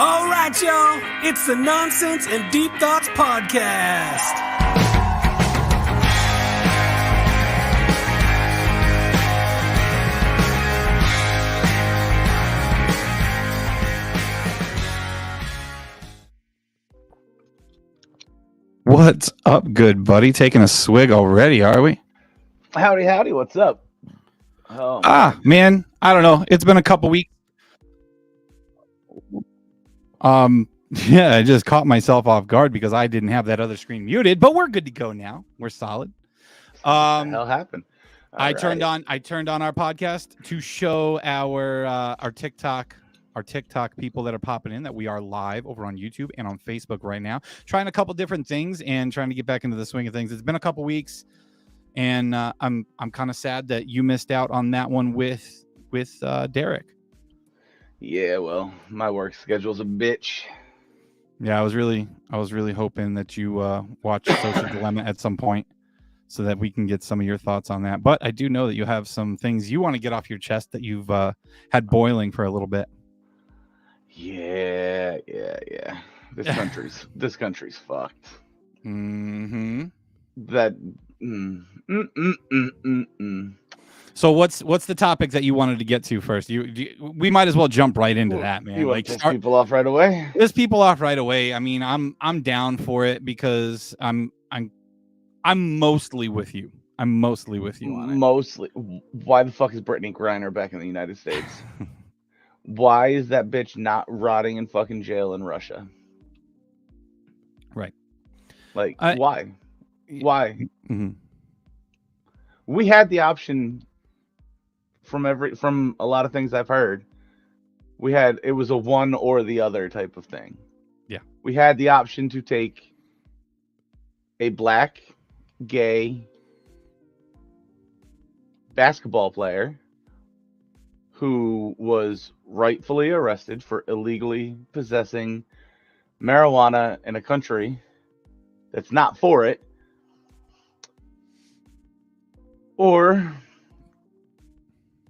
All right, y'all. It's the Nonsense and Deep Thoughts Podcast. What's up, good buddy? Taking a swig already, are we? Howdy, howdy. What's up? Oh, man, I don't know. It's been a couple weeks. Yeah, I just caught myself off guard because I didn't have that other screen muted, but we're good to go now. We're solid. what the hell happened? I turned on our podcast to show our TikTok people that are popping in that we are live over on YouTube and on Facebook right now, trying a couple different things and trying to get back into the swing of things. It's been a couple weeks, and I'm kind of sad that you missed out on that one with Derek. Yeah, well, my work schedule's a bitch. Yeah, I was really hoping that you watch Social Dilemma at some point so that we can get some of your thoughts on that. But I do know that you have some things you want to get off your chest that you've had boiling for a little bit. Yeah. This country's fucked. Mm-hmm. That. So what's the topic that you wanted to get to first? We might as well jump right into that, man. You want to piss people off right away? Piss people off right away. I mean, I'm down for it because I'm mostly with you. I'm mostly with you on it. Mostly. Why the fuck is Brittany Griner back in the United States? Why is that bitch not rotting in fucking jail in Russia? Right. Like, why? Why? Mm-hmm. We had the option from a lot of things I've heard. It was a one or the other type of thing. Yeah. We had the option to take a black, gay basketball player who was rightfully arrested for illegally possessing marijuana in a country that's not for it, or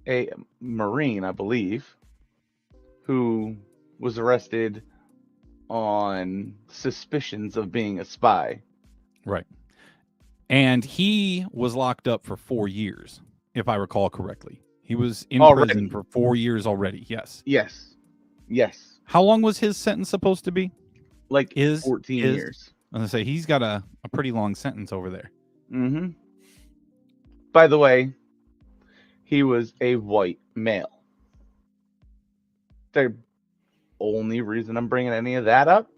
a Marine, I believe, who was arrested on suspicions of being a spy. Right. And he was locked up for 4 years, if I recall correctly. He was in prison for 4 years already. Yes. Yes. How long was his sentence supposed to be? Like 14 years. I was going to say, he's got a pretty long sentence over there. Mm-hmm. By the way, he was a white male. The only reason I'm bringing any of that up,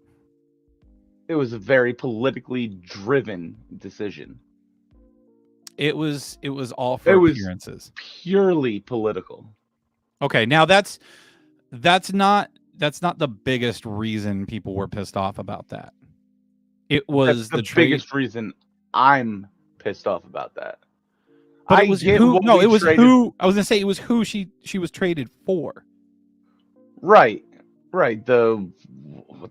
it was a very politically driven decision. It was all for appearances. Purely political. Okay, now that's not the biggest reason people were pissed off about that. It was the biggest reason I'm pissed off about that. But it was who? No, it was who. I was gonna say it was who she was traded for. Right. What the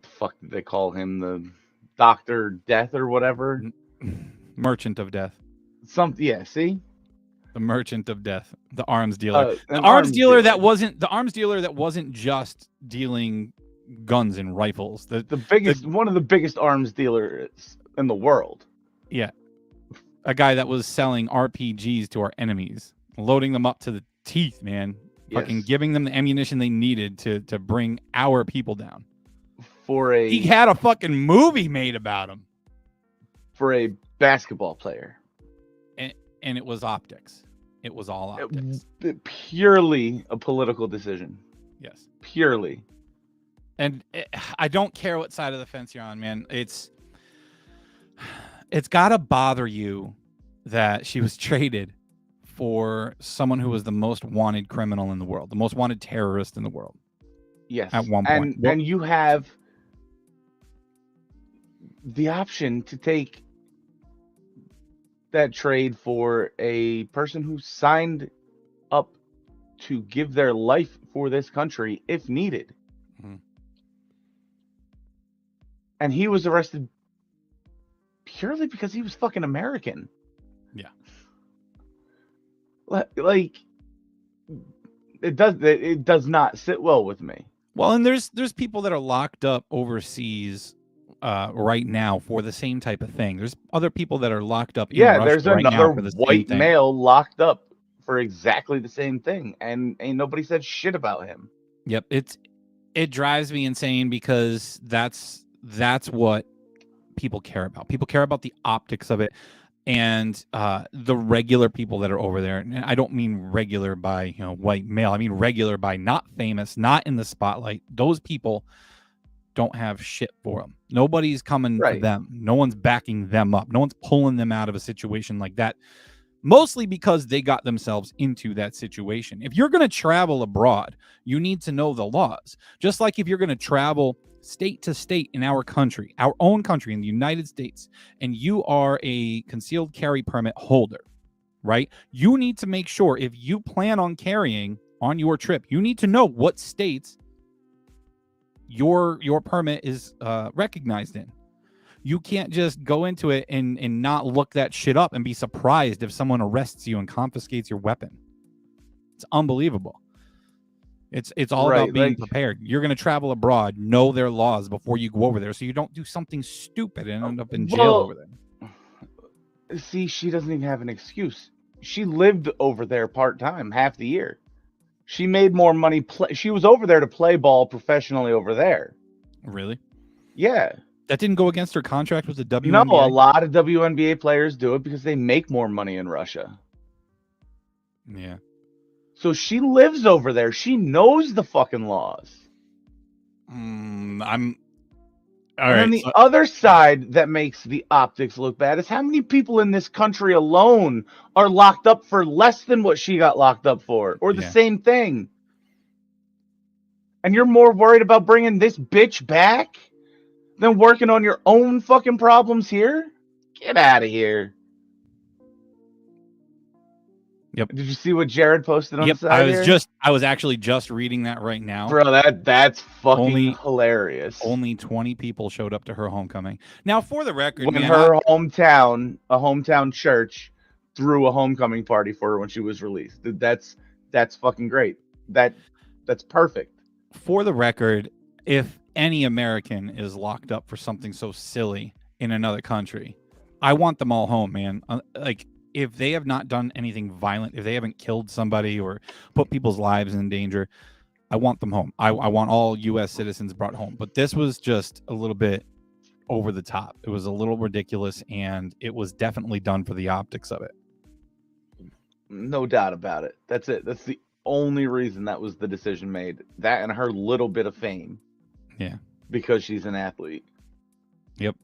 fuck did they call him? The Dr. Death or whatever? Merchant of Death. See? The Merchant of Death, the arms dealer. The arms dealer that wasn't just dealing guns and rifles. One of the biggest arms dealers in the world. Yeah. A guy that was selling RPGs to our enemies, loading them up to the teeth, man. Yes. Fucking giving them the ammunition they needed to bring our people down. He had a fucking movie made about him. For a basketball player. And it was optics. It was all optics. Purely a political decision. Yes. Purely. And I don't care what side of the fence you're on, man. It's got to bother you that she was traded for someone who was the most wanted criminal in the world, the most wanted terrorist in the world. Yes. At one point. And you have the option to take that trade for a person who signed up to give their life for this country if needed. Mm-hmm. And he was arrested purely because he was fucking American. Yeah. Like, it does not sit well with me. Well, and there's people that are locked up overseas right now for the same type of thing. There's other people that are locked up in Russia There's right now another for the same white thing. male locked up for exactly the same thing, and ain't nobody said shit about him. Yep, it drives me insane because that's what people care about. People care about the optics of it, and the regular people that are over there. And I don't mean regular by white male. I mean regular by not famous, not in the spotlight. Those people don't have shit for them. Nobody's coming for Right. them. No one's backing them up. No one's pulling them out of a situation like that. Mostly because they got themselves into that situation. If you're going to travel abroad, you need to know the laws. Just like if you're going to travel state to state in our country, our own country in the United States, and you are a concealed carry permit holder, right? You need to make sure if you plan on carrying on your trip, you need to know what states your permit is recognized in. You can't just go into it and not look that shit up and be surprised if someone arrests you and confiscates your weapon. It's unbelievable. It's all about being prepared. You're going to travel abroad, know their laws before you go over there, so you don't do something stupid and end up in jail over there. See, she doesn't even have an excuse. She lived over there part-time half the year. She made more money. She was over there to play ball professionally over there. Really? Yeah. That didn't go against her contract with the WNBA? No, a lot of WNBA players do it because they make more money in Russia. Yeah. So she lives over there. She knows the fucking laws. I'm... All right. And the other side that makes the optics look bad is how many people in this country alone are locked up for less than what she got locked up for, or the same thing. And you're more worried about bringing this bitch back than working on your own fucking problems here? Get out of here. Yep. Did you see what Jared posted on the side? I was actually just reading that right now. Bro, that's fucking hilarious. Only 20 people showed up to her homecoming. Now, for the record, when her hometown church threw a homecoming party for her when she was released. That's fucking great. That's perfect. For the record, if any American is locked up for something so silly in another country, I want them all home, man. Like, if they have not done anything violent, if they haven't killed somebody or put people's lives in danger, I want them home. I want all U.S. citizens brought home. But this was just a little bit over the top. It was a little ridiculous, and it was definitely done for the optics of it. No doubt about it. That's it. That's the only reason that was the decision made. That and her little bit of fame. Yeah. Because she's an athlete. Yep.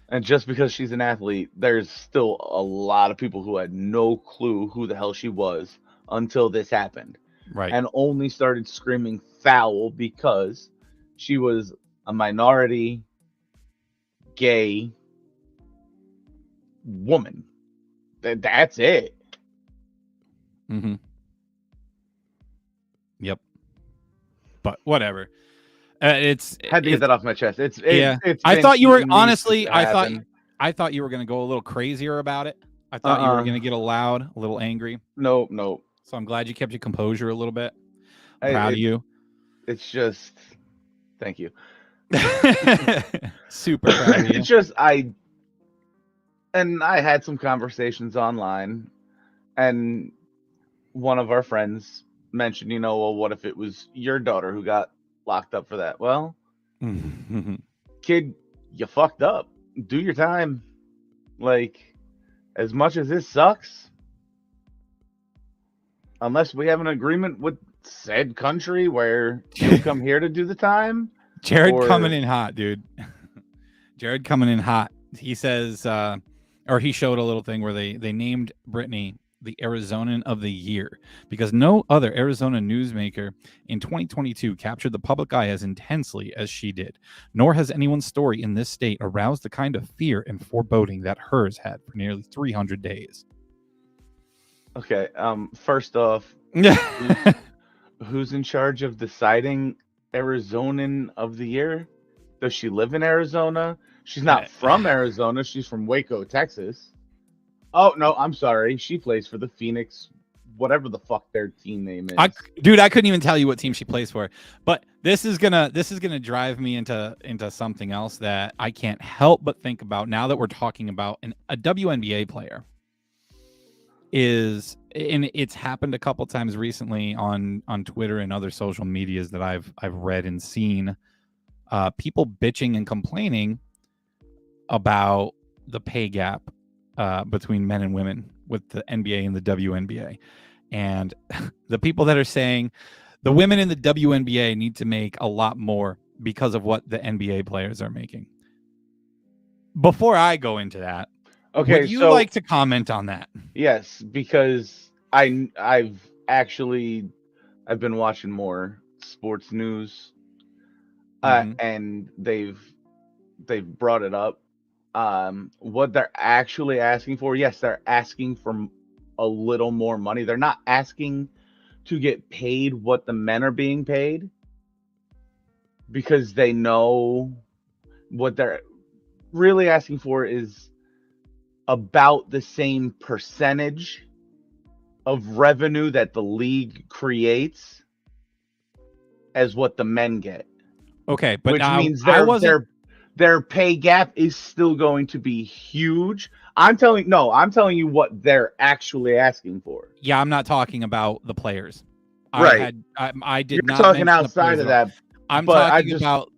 And just because she's an athlete, there's still a lot of people who had no clue who the hell she was until this happened. Right. And only started screaming foul because she was a minority gay woman. That's it. Mm-hmm. Yep. But whatever. It's had to get that off my chest. It's I thought you were honestly. I thought you were going to go a little crazier about it. I thought you were going to get loud, a little angry. No. So I'm glad you kept your composure a little bit. I'm proud of you. It's just, thank you. Super proud of you. It's just I had some conversations online, and one of our friends mentioned, well, what if it was your daughter who got locked up for that? Well, kid, you fucked up. Do your time. Like, as much as this sucks, unless we have an agreement with said country where you come here to do the time. Jared coming in hot, dude. Jared coming in hot. He says, or he showed a little thing where they named Brittany the Arizonan of the Year because no other Arizona newsmaker in 2022 captured the public eye as intensely as she did, nor has anyone's story in this state aroused the kind of fear and foreboding that hers had for nearly 300 days. Okay, first off, who's in charge of deciding Arizonan of the Year? Does she live in Arizona? She's not from Arizona. She's from Waco, Texas. Oh, no, I'm sorry. She plays for the Phoenix whatever the fuck their team name is. I couldn't even tell you what team she plays for. But this is gonna drive me into something else that I can't help but think about now that we're talking about a WNBA player. And it's happened a couple times recently on Twitter and other social medias that I've read and seen. People bitching and complaining about the pay gap between men and women with the NBA and the WNBA. And the people that are saying the women in the WNBA need to make a lot more because of what the NBA players are making. Before I go into that, okay, would you like to comment on that? Yes, because I've been watching more sports news, and they've brought it up. What they're actually asking for, yes, they're asking for a little more money. They're not asking to get paid what the men are being paid, because they know what they're really asking for is about the same percentage of revenue that the league creates as what the men get. Okay, but which means their pay gap is still going to be huge. I'm telling you what they're actually asking for. Yeah, I'm not talking about the players. Right. I did You're not. Talking outside of that. I'm talking about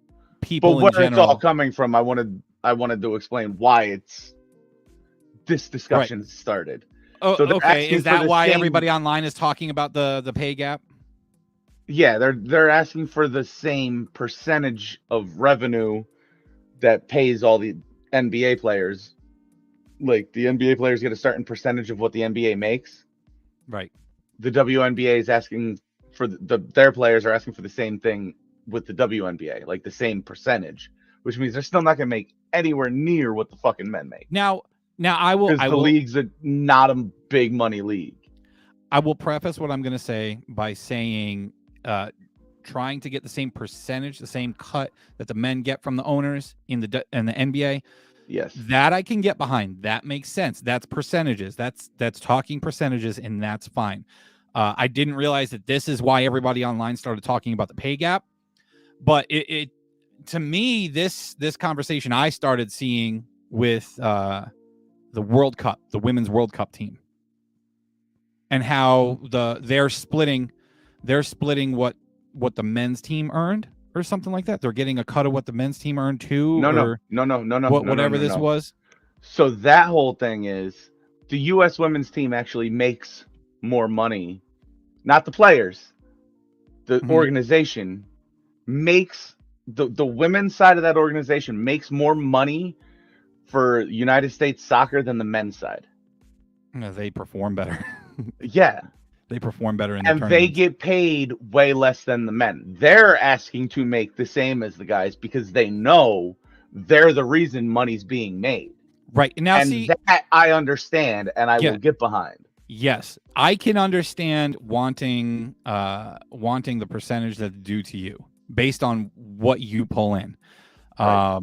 people but where in general. it's all coming from, I wanted to explain why this discussion started. Oh, so okay. Is that why everybody online is talking about the pay gap? Yeah, they're asking for the same percentage of revenue that pays all the NBA players. Like, the NBA players get a certain percentage of what the NBA makes. Right. The WNBA is asking for their players are asking for the same thing with the WNBA, like the same percentage, which means they're still not going to make anywhere near what the fucking men make. Now I will. Because the league's not a big money league. I will preface what I'm going to say by saying, trying to get the same percentage, the same cut that the men get from the owners in the NBA. Yes, that I can get behind. That makes sense. That's percentages. That's talking percentages, and that's fine. I didn't realize that this is why everybody online started talking about the pay gap. But it to me, this conversation I started seeing with the World Cup, the Women's World Cup team, and how they're splitting what the men's team earned or something like that. They're getting a cut of what the men's team earned too. No. Whatever this was. So that whole thing is the U.S. women's team actually makes more money, not the players. The organization makes the women's side of that organization makes more money for United States soccer than the men's side. They perform better. Yeah. They perform better in the tournaments. They get paid way less than the men. They're asking to make the same as the guys because they know they're the reason money's being made. Right. Now, and that I understand and I will get behind. Yes. I can understand wanting the percentage that's due to you based on what you pull in. Right.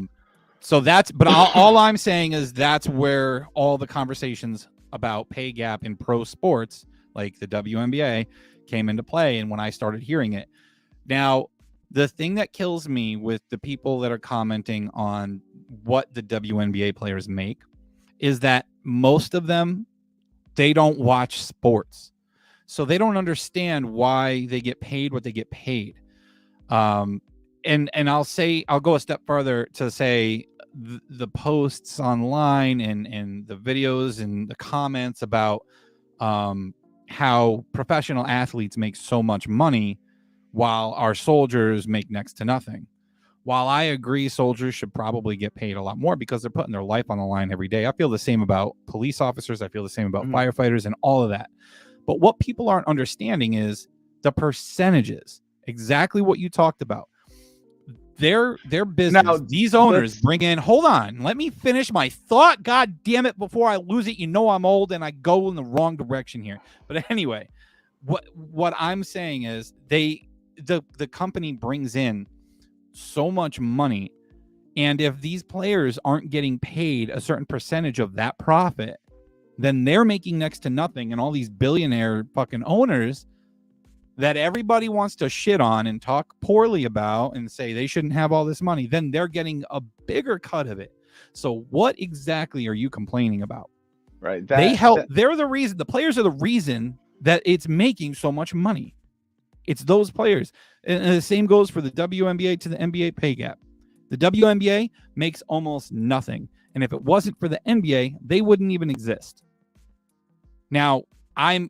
So that's, but all I'm saying is that's where all the conversations about pay gap in pro sports, like the WNBA, came into play. And when I started hearing it, now the thing that kills me with the people that are commenting on what the WNBA players make is that most of them, they don't watch sports. So they don't understand why they get paid what they get paid. And I'll go a step further to say the posts online and the videos and the comments about how professional athletes make so much money while our soldiers make next to nothing. While I agree soldiers should probably get paid a lot more because they're putting their life on the line every day. I feel the same about police officers. I feel the same about firefighters and all of that. But what people aren't understanding is the percentages, exactly what you talked about. Their business, now, these owners bring in, hold on, let me finish my thought. God damn it, before I lose it. You know I'm old and I go in the wrong direction here. But anyway, what I'm saying is the company brings in so much money, and if these players aren't getting paid a certain percentage of that profit, then they're making next to nothing. And all these billionaire fucking owners that everybody wants to shit on and talk poorly about and say they shouldn't have all this money, then they're getting a bigger cut of it. So what exactly are you complaining about? Right. They're the reason. The players are the reason that it's making so much money. It's those players. And the same goes for the WNBA to the NBA pay gap. The WNBA makes almost nothing. And if it wasn't for the NBA, they wouldn't even exist. Now, I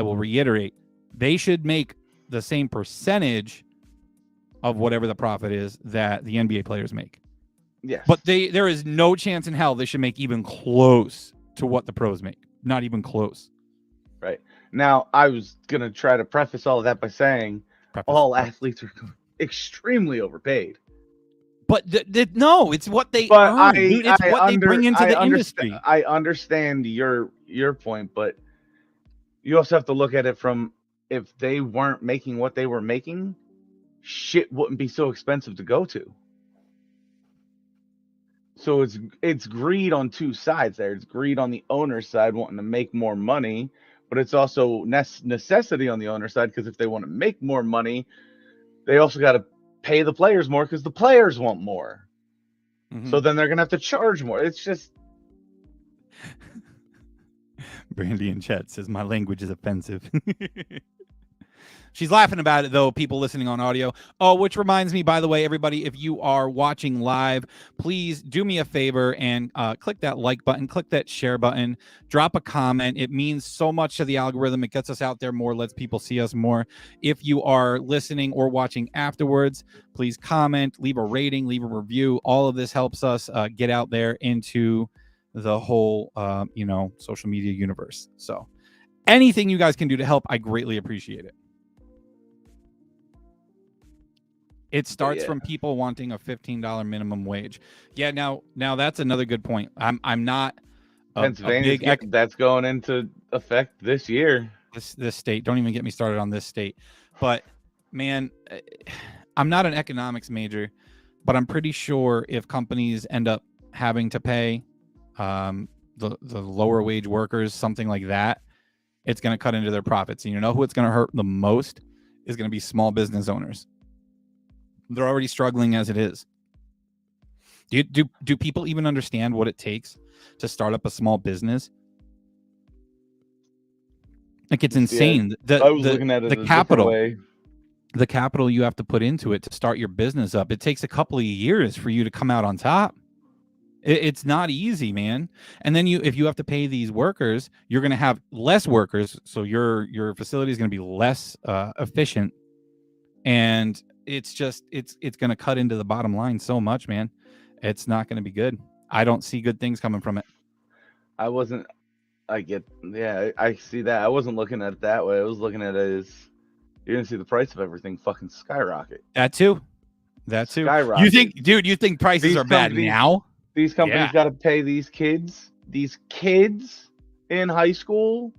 will reiterate, they should make the same percentage of whatever the profit is that the NBA players make. Yes. But there is no chance in hell they should make even close to what the pros make. Not even close. Right. Now, I was going to try to preface all of that by saying all athletes are extremely overpaid. But no, it's what they earn. It's what they bring into the industry. I understand your point, but you also have to look at it from, if they weren't making what they were making, shit wouldn't be so expensive to go to. So it's greed on two sides there. It's greed on the owner's side wanting to make more money, but it's also necessity on the owner's side, because if they want to make more money, they also got to pay the players more because the players want more. Mm-hmm. So then they're going to have to charge more. It's just... Brandy in chat says my language is offensive. She's laughing about it, though, people listening on audio. Oh, which reminds me, by the way, everybody, if you are watching live, please do me a favor and click that like button, click that share button, drop a comment. It means so much to the algorithm. It gets us out there more, lets people see us more. If you are listening or watching afterwards, please comment, leave a rating, leave a review. All of this helps us get out there into the whole, social media universe. So anything you guys can do to help, I greatly appreciate it. It starts from people wanting a $15 minimum wage. Yeah, now that's another good point. I'm not Pennsylvania. That's going into effect this year. This state. Don't even get me started on this state. But man, I'm not an economics major, but I'm pretty sure if companies end up having to pay the lower wage workers something like that, it's going to cut into their profits. And you know who it's going to hurt the most is going to be small business owners. They're already struggling as it is. Do people even understand what it takes to start up a small business? Like, it's insane. Yeah, I was looking at it the capital you have to put into it to start your business up. It takes a couple of years for you to come out on top. It's not easy, man. And then if you have to pay these workers, you're going to have less workers, so your facility is going to be less efficient, and it's going to cut into the bottom line so much, man. It's not going to be good. I don't see good things coming from it. I see that. I wasn't looking at it that way. I was looking at it as you're going to see the price of everything fucking skyrocket. That too. Skyrocket. You think prices are bad now? These companies got to pay these kids in high school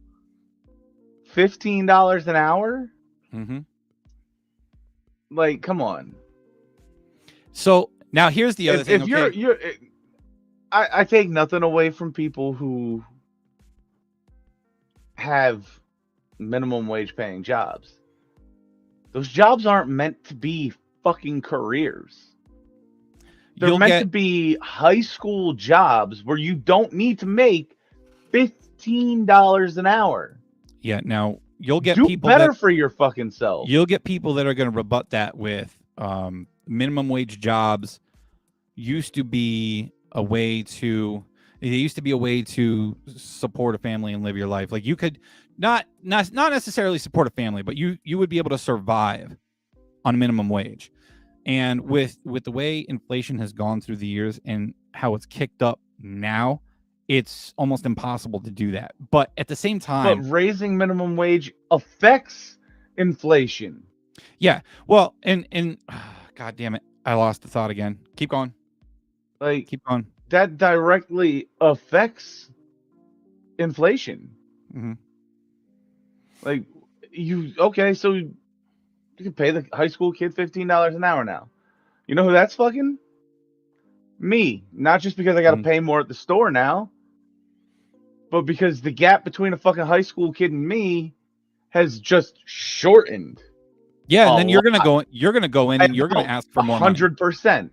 $15 an hour? Mm-hmm. Like, come on. So now here's the other thing. If I take nothing away from people who have minimum wage paying jobs. Those jobs aren't meant to be fucking careers. They're meant to be high school jobs where you don't need to make $15 an hour. Yeah, now you'll get people better for your fucking self. You'll get people that are going to rebut that with minimum wage jobs used to be a way to support a family and live your life. Like, you could not necessarily support a family, but you would be able to survive on minimum wage. And with the way inflation has gone through the years and how it's kicked up now, it's almost impossible to do that. But at the same time, but raising minimum wage affects inflation. Yeah. Well, and God damn it, I lost the thought again. Keep going. Keep going. That directly affects inflation. Mm-hmm. So you can pay the high school kid $15 an hour now. You know who that's fucking? Me. Not just because I got to pay more at the store now, but because the gap between a fucking high school kid and me has just shortened. Yeah, and a then you're gonna lot. go in and you're gonna ask for more money. 100%.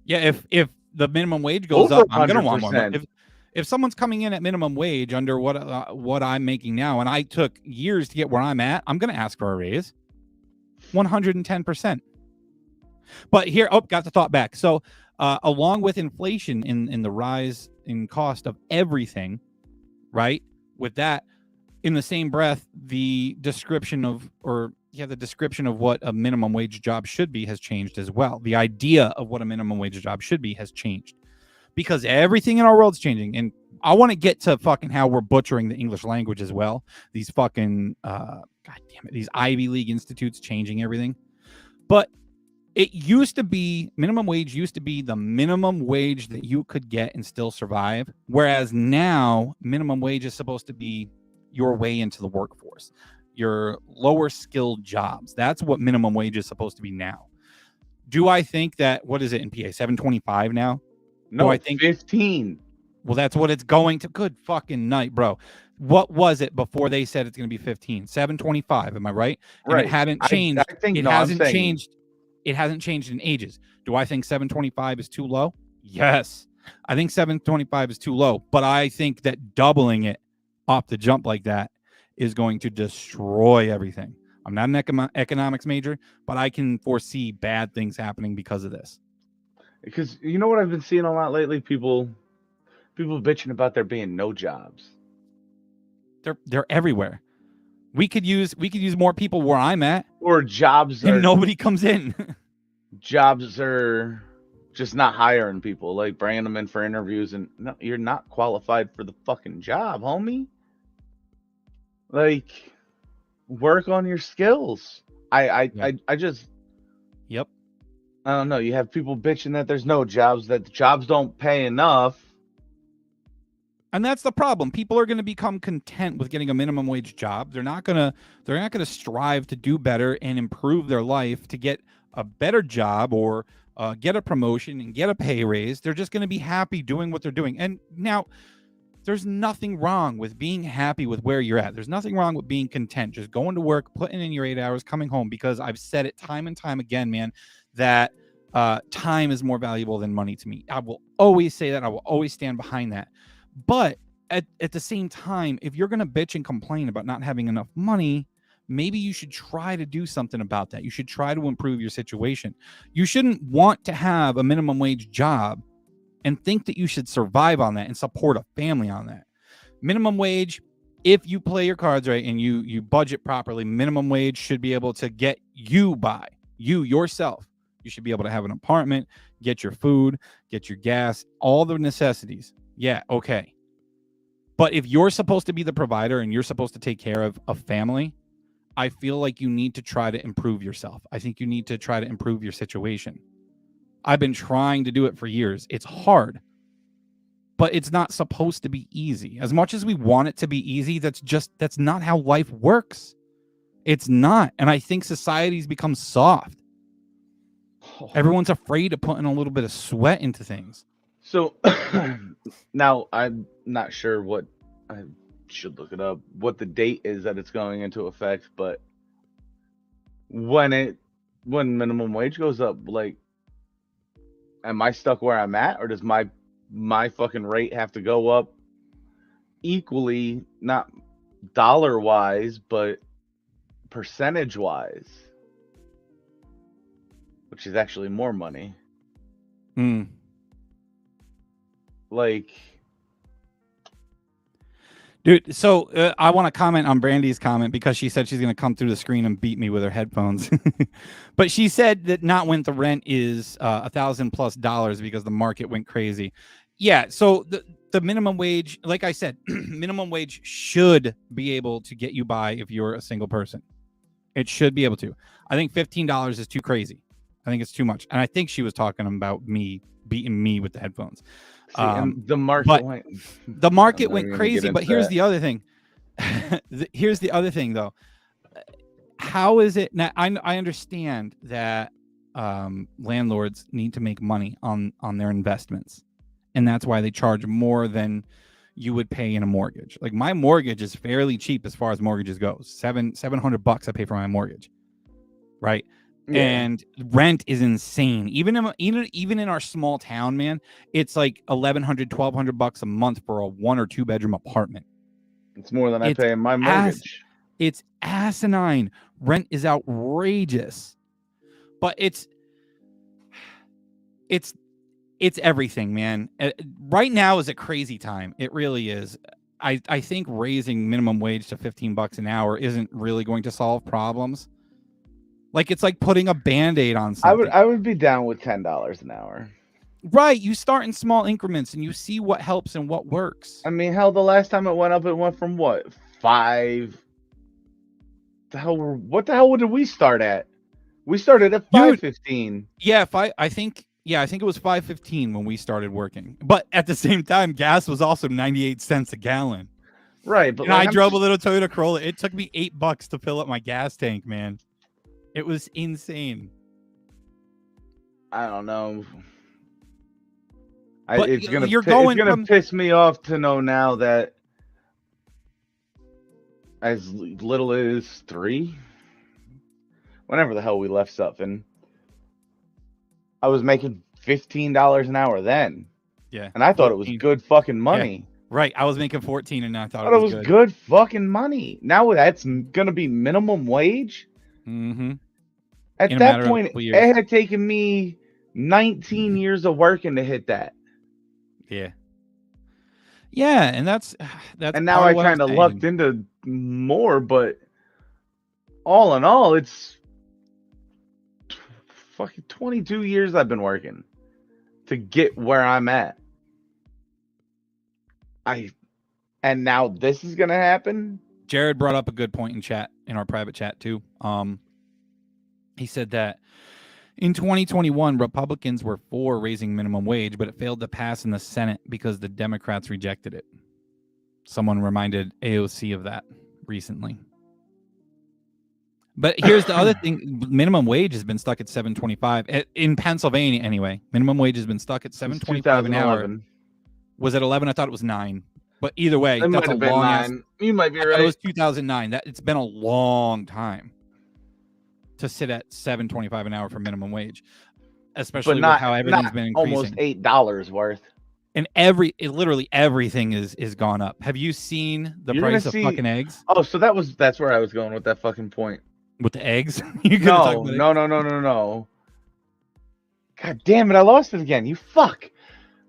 Yeah, if the minimum wage goes Over up, I'm gonna want more. 100%. If someone's coming in at minimum wage under what I'm making now, and I took years to get where I'm at, I'm gonna ask for a raise. 110%. But here, got the thought back. So, along with inflation in the rise in cost of everything, right? With that, in the same breath, the description of what a minimum wage job should be has changed as well. The idea of what a minimum wage job should be has changed because everything in our world's changing. And I want to get to fucking how we're butchering the English language as well. These fucking, God damn it, these Ivy League institutes changing everything. But it used to be, minimum wage used to be the minimum wage that you could get and still survive. Whereas now, minimum wage is supposed to be your way into the workforce, your lower skilled jobs. That's what minimum wage is supposed to be now. Do I think that, what is it in PA, 725 now? No, I think 15. Well, that's what it's going to. Good fucking night, bro. What was it before they said it's going to be 15? 725, am I right? Right. And it hadn't changed. I think it hasn't changed. It hasn't changed in ages. Do I think 725 is too low? Yes. I think 725 is too low, but I think that doubling it off the jump like that is going to destroy everything. I'm not an economics major, but I can foresee bad things happening because of this. Because you know what I've been seeing a lot lately? People bitching about there being no jobs. They're everywhere. We could use more people where I'm at, or jobs and nobody comes in. Jobs are just not hiring people, like bringing them in for interviews, and no, you're not qualified for the fucking job, homie. Like, work on your skills. I just, yep. I don't know. You have people bitching that there's no jobs, that the jobs don't pay enough. And that's the problem. People are going to become content with getting a minimum wage job. They're not going to strive to do better and improve their life to get a better job or get a promotion and get a pay raise. They're just going to be happy doing what they're doing. And now there's nothing wrong with being happy with where you're at. There's nothing wrong with being content, just going to work, putting in your 8 hours, coming home, because I've said it time and time again, man, that time is more valuable than money to me. I will always say that. I will always stand behind that. But at the same time, if you're going to bitch and complain about not having enough money, maybe you should try to do something about that. You should try to improve your situation. You shouldn't want to have a minimum wage job and think that you should survive on that and support a family on that. Minimum wage, if you play your cards right and you budget properly, minimum wage should be able to get you by, yourself. You should be able to have an apartment, get your food, get your gas, all the necessities. Yeah, okay. But if you're supposed to be the provider and you're supposed to take care of a family, I feel like you need to try to improve yourself. I think you need to try to improve your situation. I've been trying to do it for years. It's hard, but it's not supposed to be easy. As much as we want it to be easy, that's not how life works. It's not. And I think society's become soft. Everyone's afraid of putting a little bit of sweat into things. So now I'm not sure what, I should look it up, what the date is that it's going into effect, but when minimum wage goes up, like, am I stuck where I'm at, or does my fucking rate have to go up equally, not dollar wise, but percentage wise, which is actually more money. Like, dude, so I want to comment on Brandy's comment because she said she's going to come through the screen and beat me with her headphones. But she said that not when the rent is $1,000+ because the market went crazy. Yeah, so the minimum wage, like I said, minimum wage should be able to get you by if you're a single person. It should be able to. I think $15 is too crazy. I think it's too much. And I think she was talking about me beating me with the headphones. And the market went crazy, but here's the other thing. Here's the other thing, though. How is it now? I understand that landlords need to make money on their investments, and that's why they charge more than you would pay in a mortgage. Like my mortgage is fairly cheap as far as mortgages go. $700 I pay for my mortgage, right? Yeah. And rent is insane. Even in our small town, man, it's like $1,100-$1,200 a month for a 1 or 2 bedroom apartment. It's more than I pay in my mortgage. It's asinine. Rent is outrageous. But it's everything, man. Right now is a crazy time. It really is. I think raising minimum wage to $15 an hour isn't really going to solve problems. Like it's like putting a Band-Aid on something. I would be down with $10 an hour. Right. You start in small increments and you see what helps and what works. I mean, hell, the last time it went up, it went from what? 5. What the hell did we start at? We started at $5.15. Yeah, I think it was $5.15 when we started working. But at the same time, gas was also 98 cents a gallon. Right, but and I drove a little Toyota Corolla. It took me $8 to fill up my gas tank, man. It was insane. I don't know. It's gonna piss me off to know now that as little as 3, whenever the hell we left Sutphin, I was making $15 an hour then. Yeah, and I thought it was good fucking money. Yeah. Right, I was making 14, and I thought it was good fucking money. Now that's gonna be minimum wage. Mm-hmm. At that point, it had taken me 19 years of working to hit that. Yeah. Yeah, and that's and now I kind of lucked into more, but all in all, it's fucking 22 years I've been working to get where I'm at. And now this is gonna happen. Jared brought up a good point in our private chat too. He said that in 2021, Republicans were for raising minimum wage, but it failed to pass in the Senate because the Democrats rejected it. Someone reminded AOC of that recently. But here's the other thing. Minimum wage has been stuck at $7.25 in Pennsylvania anyway. Minimum wage has been stuck at $7.25 an hour. Was it 11? I thought it was 9. But either way, it that's a long 9. You might be right. It was 2009. It's been a long time to sit at $7.25 an hour for minimum wage, especially with how everything's been increasing. Almost $8 worth. And literally everything is gone up. Have you seen the price of fucking eggs? Oh, so that's where I was going with that fucking point. With the eggs? No. God damn it! I lost it again. You fuck.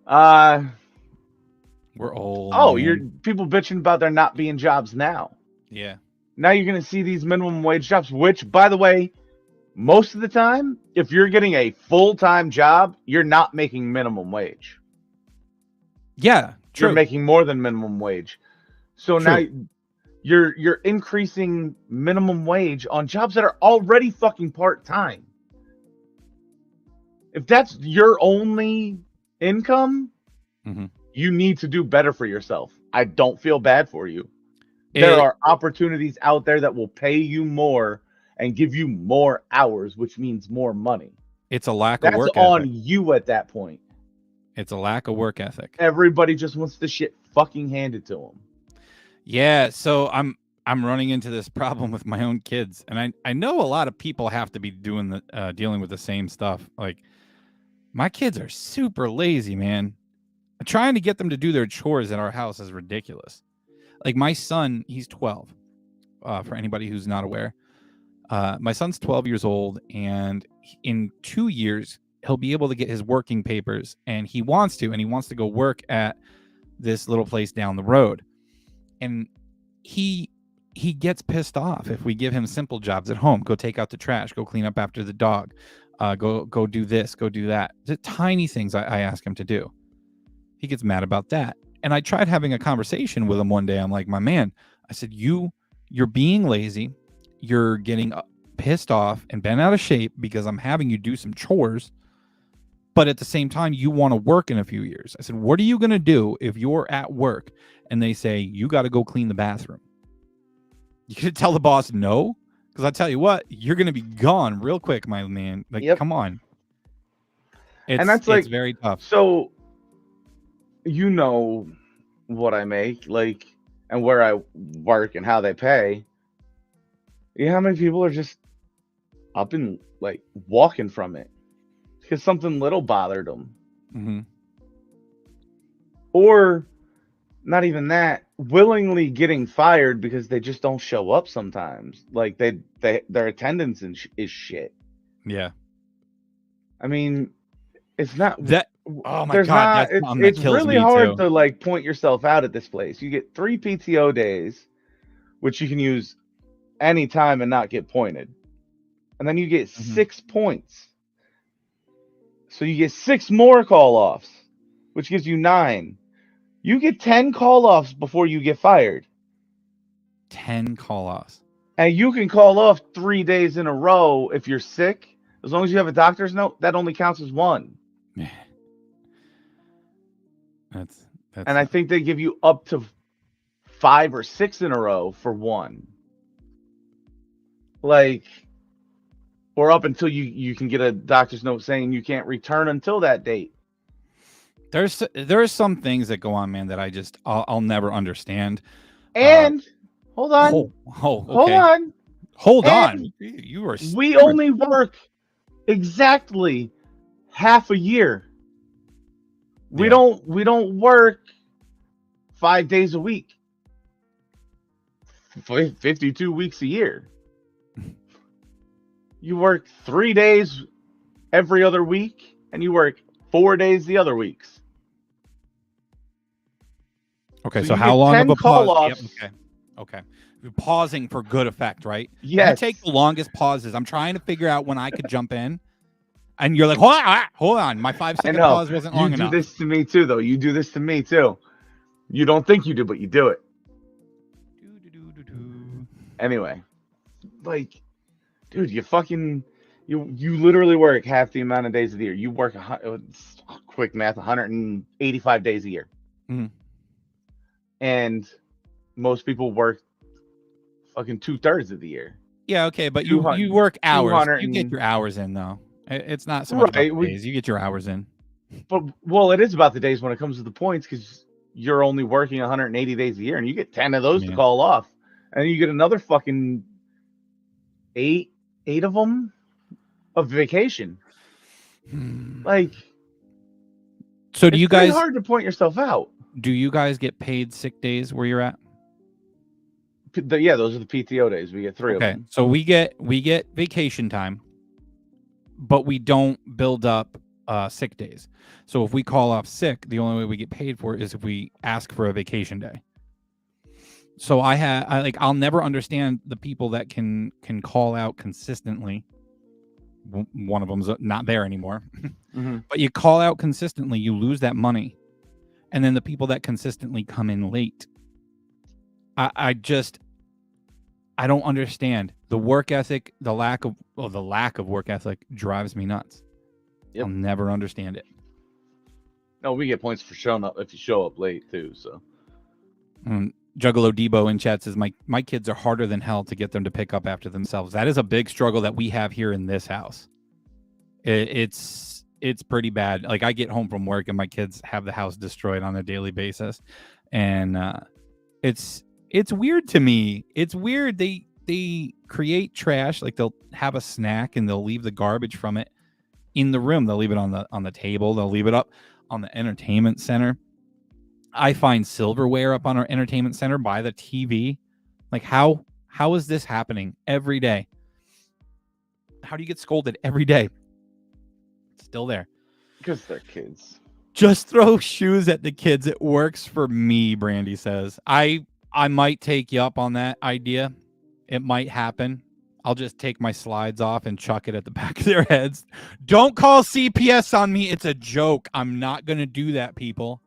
We're old. Oh, man. You're people bitching about there not being jobs now. Yeah. Now you're going to see these minimum wage jobs, which, by the way, most of the time, if you're getting a full-time job, you're not making minimum wage. Yeah, true. You're making more than minimum wage. So now you're increasing minimum wage on jobs that are already fucking part-time. If that's your only income, you need to do better for yourself. I don't feel bad for you. There are opportunities out there that will pay you more and give you more hours, which means more money. It's a lack of work ethic. That's on you at that point. It's a lack of work ethic. Everybody just wants the shit fucking handed to them. Yeah, so I'm running into this problem with my own kids, and I know a lot of people have to be dealing with the same stuff. Like my kids are super lazy, man. Trying to get them to do their chores at our house is ridiculous. Like my son, he's 12. For anybody who's not aware, my son's 12 years old, and in 2 years he'll be able to get his working papers, and he wants to go work at this little place down the road. And he gets pissed off if we give him simple jobs at home. Go take out the trash, go clean up after the dog, go do this, go do that. The tiny things I ask him to do. He gets mad about that. And I tried having a conversation with him one day. I'm like, my man, I said, you're being lazy. You're getting pissed off and bent out of shape because I'm having you do some chores. But at the same time, you want to work in a few years. I said, what are you going to do if you're at work and they say, you got to go clean the bathroom? You could tell the boss no, because I tell you what, you're going to be gone real quick, my man. Like, Come on. And that's like, it's very tough. So, you know, what I make, like, and where I work and how they pay, you know how many people are just up and like walking from it because something little bothered them, Mm-hmm. or not even that, willingly getting fired because they just don't show up sometimes. Like their attendance is shit. Yeah. I mean, it's not That. Oh my there's God, not that's something that it's kills really me hard too. to like point yourself out at this place. You get 3 PTO days, which you can use anytime and not get pointed. And then you get Mm-hmm. 6 points. So you get 6 more call offs, which gives you 9. You get 10 call offs before you get fired. 10 call-offs. And you can call off 3 days in a row if you're sick. As long as you have a doctor's note, that only counts as 1. That's And I think they give you up to 5 or 6 in a row for 1. Like, or up until you can get a doctor's note saying you can't return until that date. There are some things that go on, man, that I'll never understand. And hold on. Okay. Hold on. We only work exactly half a year. We don't work 5 days a week. 52 weeks a year. You work 3 days every other week, and you work 4 days the other weeks. Okay, so how long of a pause? Yep, okay. You're pausing for good effect, right? Yes. You take the longest pauses. I'm trying to figure out when I could jump in, and you're like, hold on. My 5-second pause wasn't long enough. You do this to me too, though. You do this to me too. You don't think you do, but you do it. Anyway, like, dude, you literally work half the amount of days of the year. You work quick math, 185 days a year. Mm-hmm. And most people work fucking 2/3 of the year. Yeah, okay, but you work hours. You get your hours in, though. It's not so much about the days. You get your hours in. But it is about the days when it comes to the points, because you're only working 180 days a year, and you get 10 of those to call off, and then you get another fucking eight of them of vacation. Like, so do you guys? It's hard to point yourself out. Do you guys get paid sick days where you're at? Yeah, those are the PTO days. We get 3 of them. Okay, so we get vacation time, but we don't build up sick days. So if we call off sick, the only way we get paid for it is if we ask for a vacation day. So I'll never understand the people that can call out consistently. One of them's not there anymore. Mm-hmm. But you call out consistently, you lose that money. And then the people that consistently come in late, I don't understand. The work ethic, the lack of work ethic drives me nuts. Yep. I'll never understand it. No, we get points for showing up if you show up late too. So, Juggalo Debo in chat says my kids are harder than hell to get them to pick up after themselves. That is a big struggle that we have here in this house. It's pretty bad. Like, I get home from work and my kids have the house destroyed on a daily basis, and it's weird to me. It's weird. They create trash. Like, they'll have a snack and they'll leave the garbage from it in the room. They'll leave it on the table. They'll leave it up on the entertainment center. I find silverware up on our entertainment center by the TV. Like, how is this happening every day? How do you get scolded every day? It's still there. Because they're kids. Just throw shoes at the kids. It works for me, Brandy says. I might take you up on that idea. It might happen. I'll just take my slides off and chuck it at the back of their heads. Don't call CPS on me. It's a joke. I'm not going to do that, people.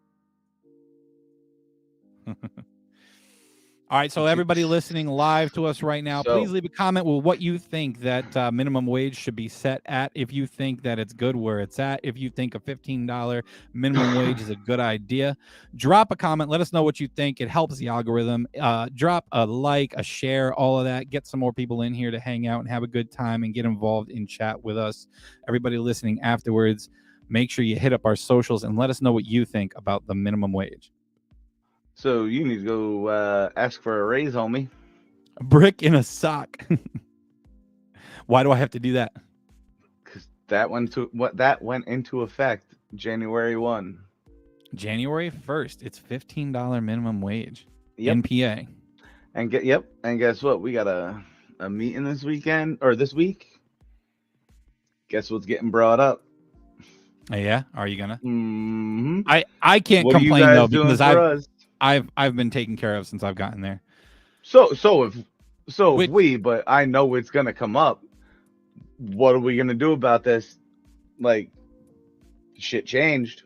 All right, so everybody listening live to us right now, please leave a comment with what you think that minimum wage should be set at. If you think that it's good where it's at, if you think a $15 minimum wage is a good idea, drop a comment. Let us know what you think. It helps the algorithm. Drop a like, a share, all of that. Get some more people in here to hang out and have a good time and get involved in chat with us. Everybody listening afterwards, make sure you hit up our socials and let us know what you think about the minimum wage. So you need to go ask for a raise, homie. A brick in a sock. Why do I have to do that? Because that went into effect January 1. January 1st. It's $15 minimum wage. Yep. NPA. And guess what? We got a meeting this weekend or this week. Guess what's getting brought up? Yeah, are you gonna? Mm-hmm. I can't What complain are you though guys doing because for us? I've been taken care of since I've gotten there. But I know it's gonna come up. What are we gonna do about this? Like, shit changed.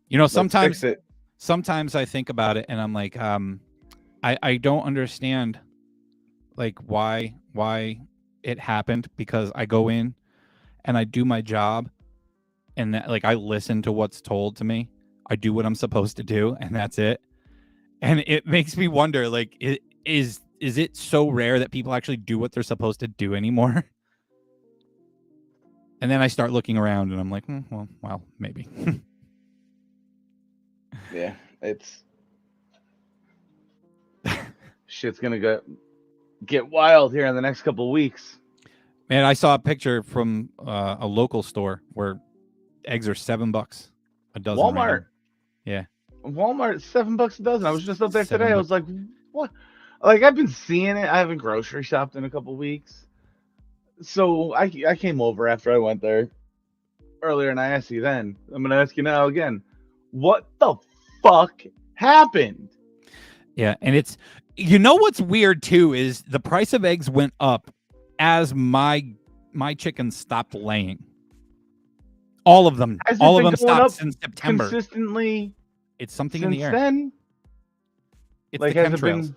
You know, Let's fix it. sometimes I think about it and I'm like, I don't understand like why it happened, because I go in and I do my job and that, like, I listen to what's told to me. I do what I'm supposed to do and that's it. And it makes me wonder, like, is it so rare that people actually do what they're supposed to do anymore? And then I start looking around and I'm like, well, maybe. Yeah, it's shit's gonna get wild here in the next couple of weeks. Man, I saw a picture from a local store where eggs are $7 a dozen. Walmart. Right now. Yeah. Walmart, $7 a dozen. I was just up there today. $7. I was like, what? Like, I've been seeing it. I haven't grocery shopped in a couple of weeks. So I came over after I went there earlier and I asked you then. I'm going to ask you now again. What the fuck happened? Yeah. And it's, you know, what's weird too is the price of eggs went up as my chickens stopped laying. All of them. All of them stopped since September. Consistently. It's something in the air. Then? It's like, the chemtrails.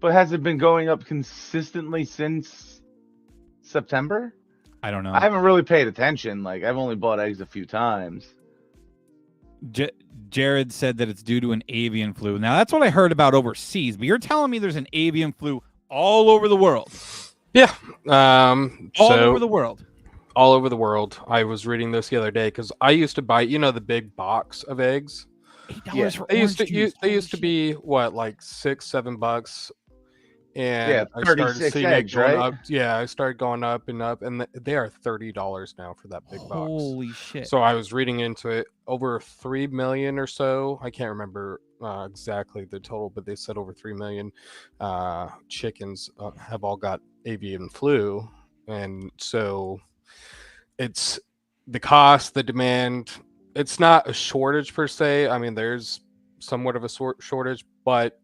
But has it been going up consistently since September? I don't know. I haven't really paid attention. Like, I've only bought eggs a few times. Jared said that it's due to an avian flu. Now, that's what I heard about overseas, but you're telling me there's an avian flu all over the world. Yeah. All over the world. All over the world. I was reading this the other day because I used to buy, the big box of eggs. $8 for they used to juice. they used to be what, like $6-7, and Yeah, I started 36 seeing eggs, it going right? up. Yeah, I started going up and up, and they are $30 now for that big box. Holy shit! So I was reading into it, over 3 million or so. I can't remember exactly the total, but they said over 3 million chickens have all got avian flu, and so it's the cost, the demand. It's not a shortage per se. I mean, there's somewhat of a shortage, but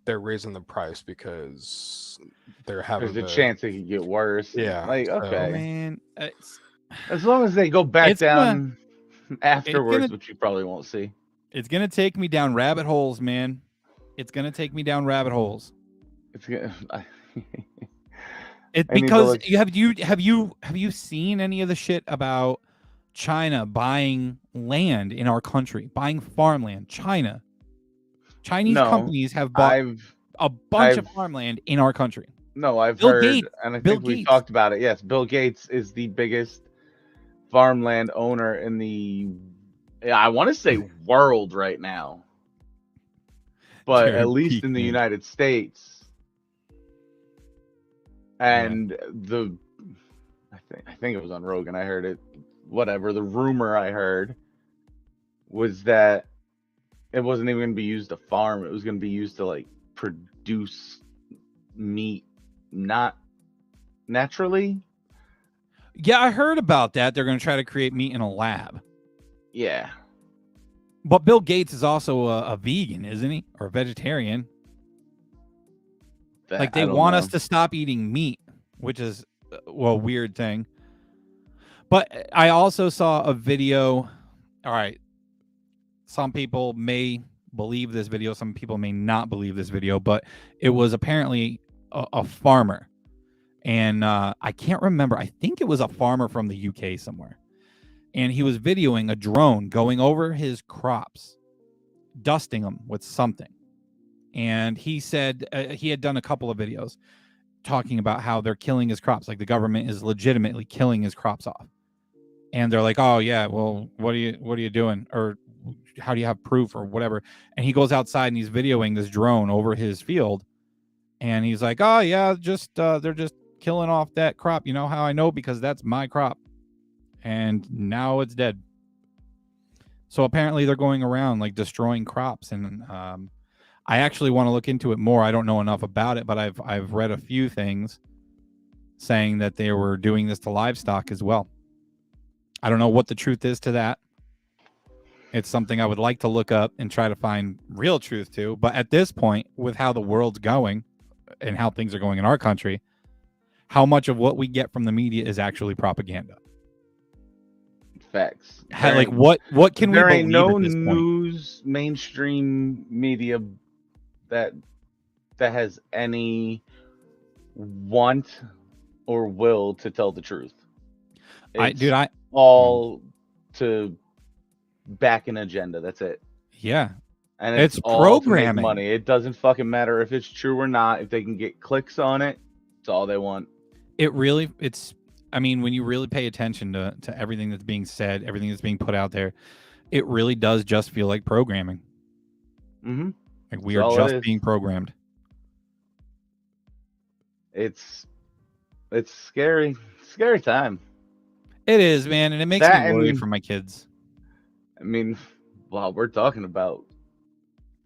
they're raising the price because they're having There's a chance it could get worse. Yeah. Like, okay. Man, As long as they go back down afterwards, gonna, which you probably won't see. It's going to take me down rabbit holes, man. It's going to take me down rabbit holes. It's gonna... It's because have you seen any of the shit about China buying land in our country, buying farmland? Chinese companies have bought a bunch of farmland in our country. No, I've Bill heard, Gates, and I think we talked about it. Yes, Bill Gates is the biggest farmland owner in the, I want to say world right now, but at least in the United States. And I think it was on Rogan. I heard it. Whatever. The rumor I heard was that it wasn't even going to be used to farm. It was going to be used to like produce meat, not naturally. Yeah, I heard about that. They're going to try to create meat in a lab. Yeah. But Bill Gates is also a vegan, isn't he? Or a vegetarian. Like, they want us to stop eating meat, which is, well, a weird thing. But I also saw a video. All right. Some people may believe this video. Some people may not believe this video. But it was apparently a farmer. And I can't remember. I think it was a farmer from the UK somewhere. And he was videoing a drone going over his crops, dusting them with something. And he said he had done a couple of videos talking about how they're killing his crops. Like, the government is legitimately killing his crops off. And they're like, oh, yeah, well, what are you doing? Or how do you have proof or whatever? And he goes outside and he's videoing this drone over his field, and he's like, oh yeah, just they're just killing off that crop. You know how I know? Because that's my crop, and now it's dead. So apparently they're going around like destroying crops, and I actually want to look into it more. I don't know enough about it, but I've read a few things saying that they were doing this to livestock as well. I don't know what the truth is to that. It's something I would like to look up and try to find real truth to. But at this point, with how the world's going and how things are going in our country, how much of what we get from the media is actually propaganda? Facts. Like what can we believe? There ain't no at this point? news mainstream media that has any want or will to tell the truth. It's all to back an agenda. That's it. Yeah. And it's all programming. to make money. It doesn't fucking matter if it's true or not. If they can get clicks on it, it's all they want. I mean, when you really pay attention to everything that's being said, everything that's being put out there, it really does just feel like programming. Mm-hmm. Like we are just being programmed. It's scary. Scary time. It is, man, and it makes me worried for my kids. I mean, while we're talking about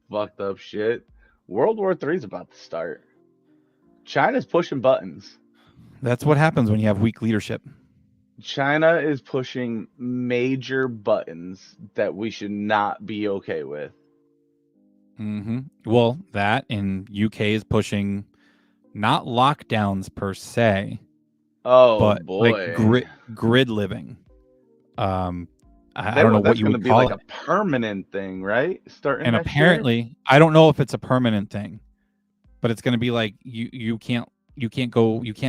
fucked up shit, World War III is about to start. China's pushing buttons. That's what happens when you have weak leadership. China is pushing major buttons that we should not be okay with. Mm-hmm. Well, that and UK is pushing not lockdowns per se. Oh, but boy. like grid living. I don't know what you would call it. That's going to be like a permanent thing, right? Starting and next apparently, year? I don't know if it's a permanent thing, but it's going to be like you can't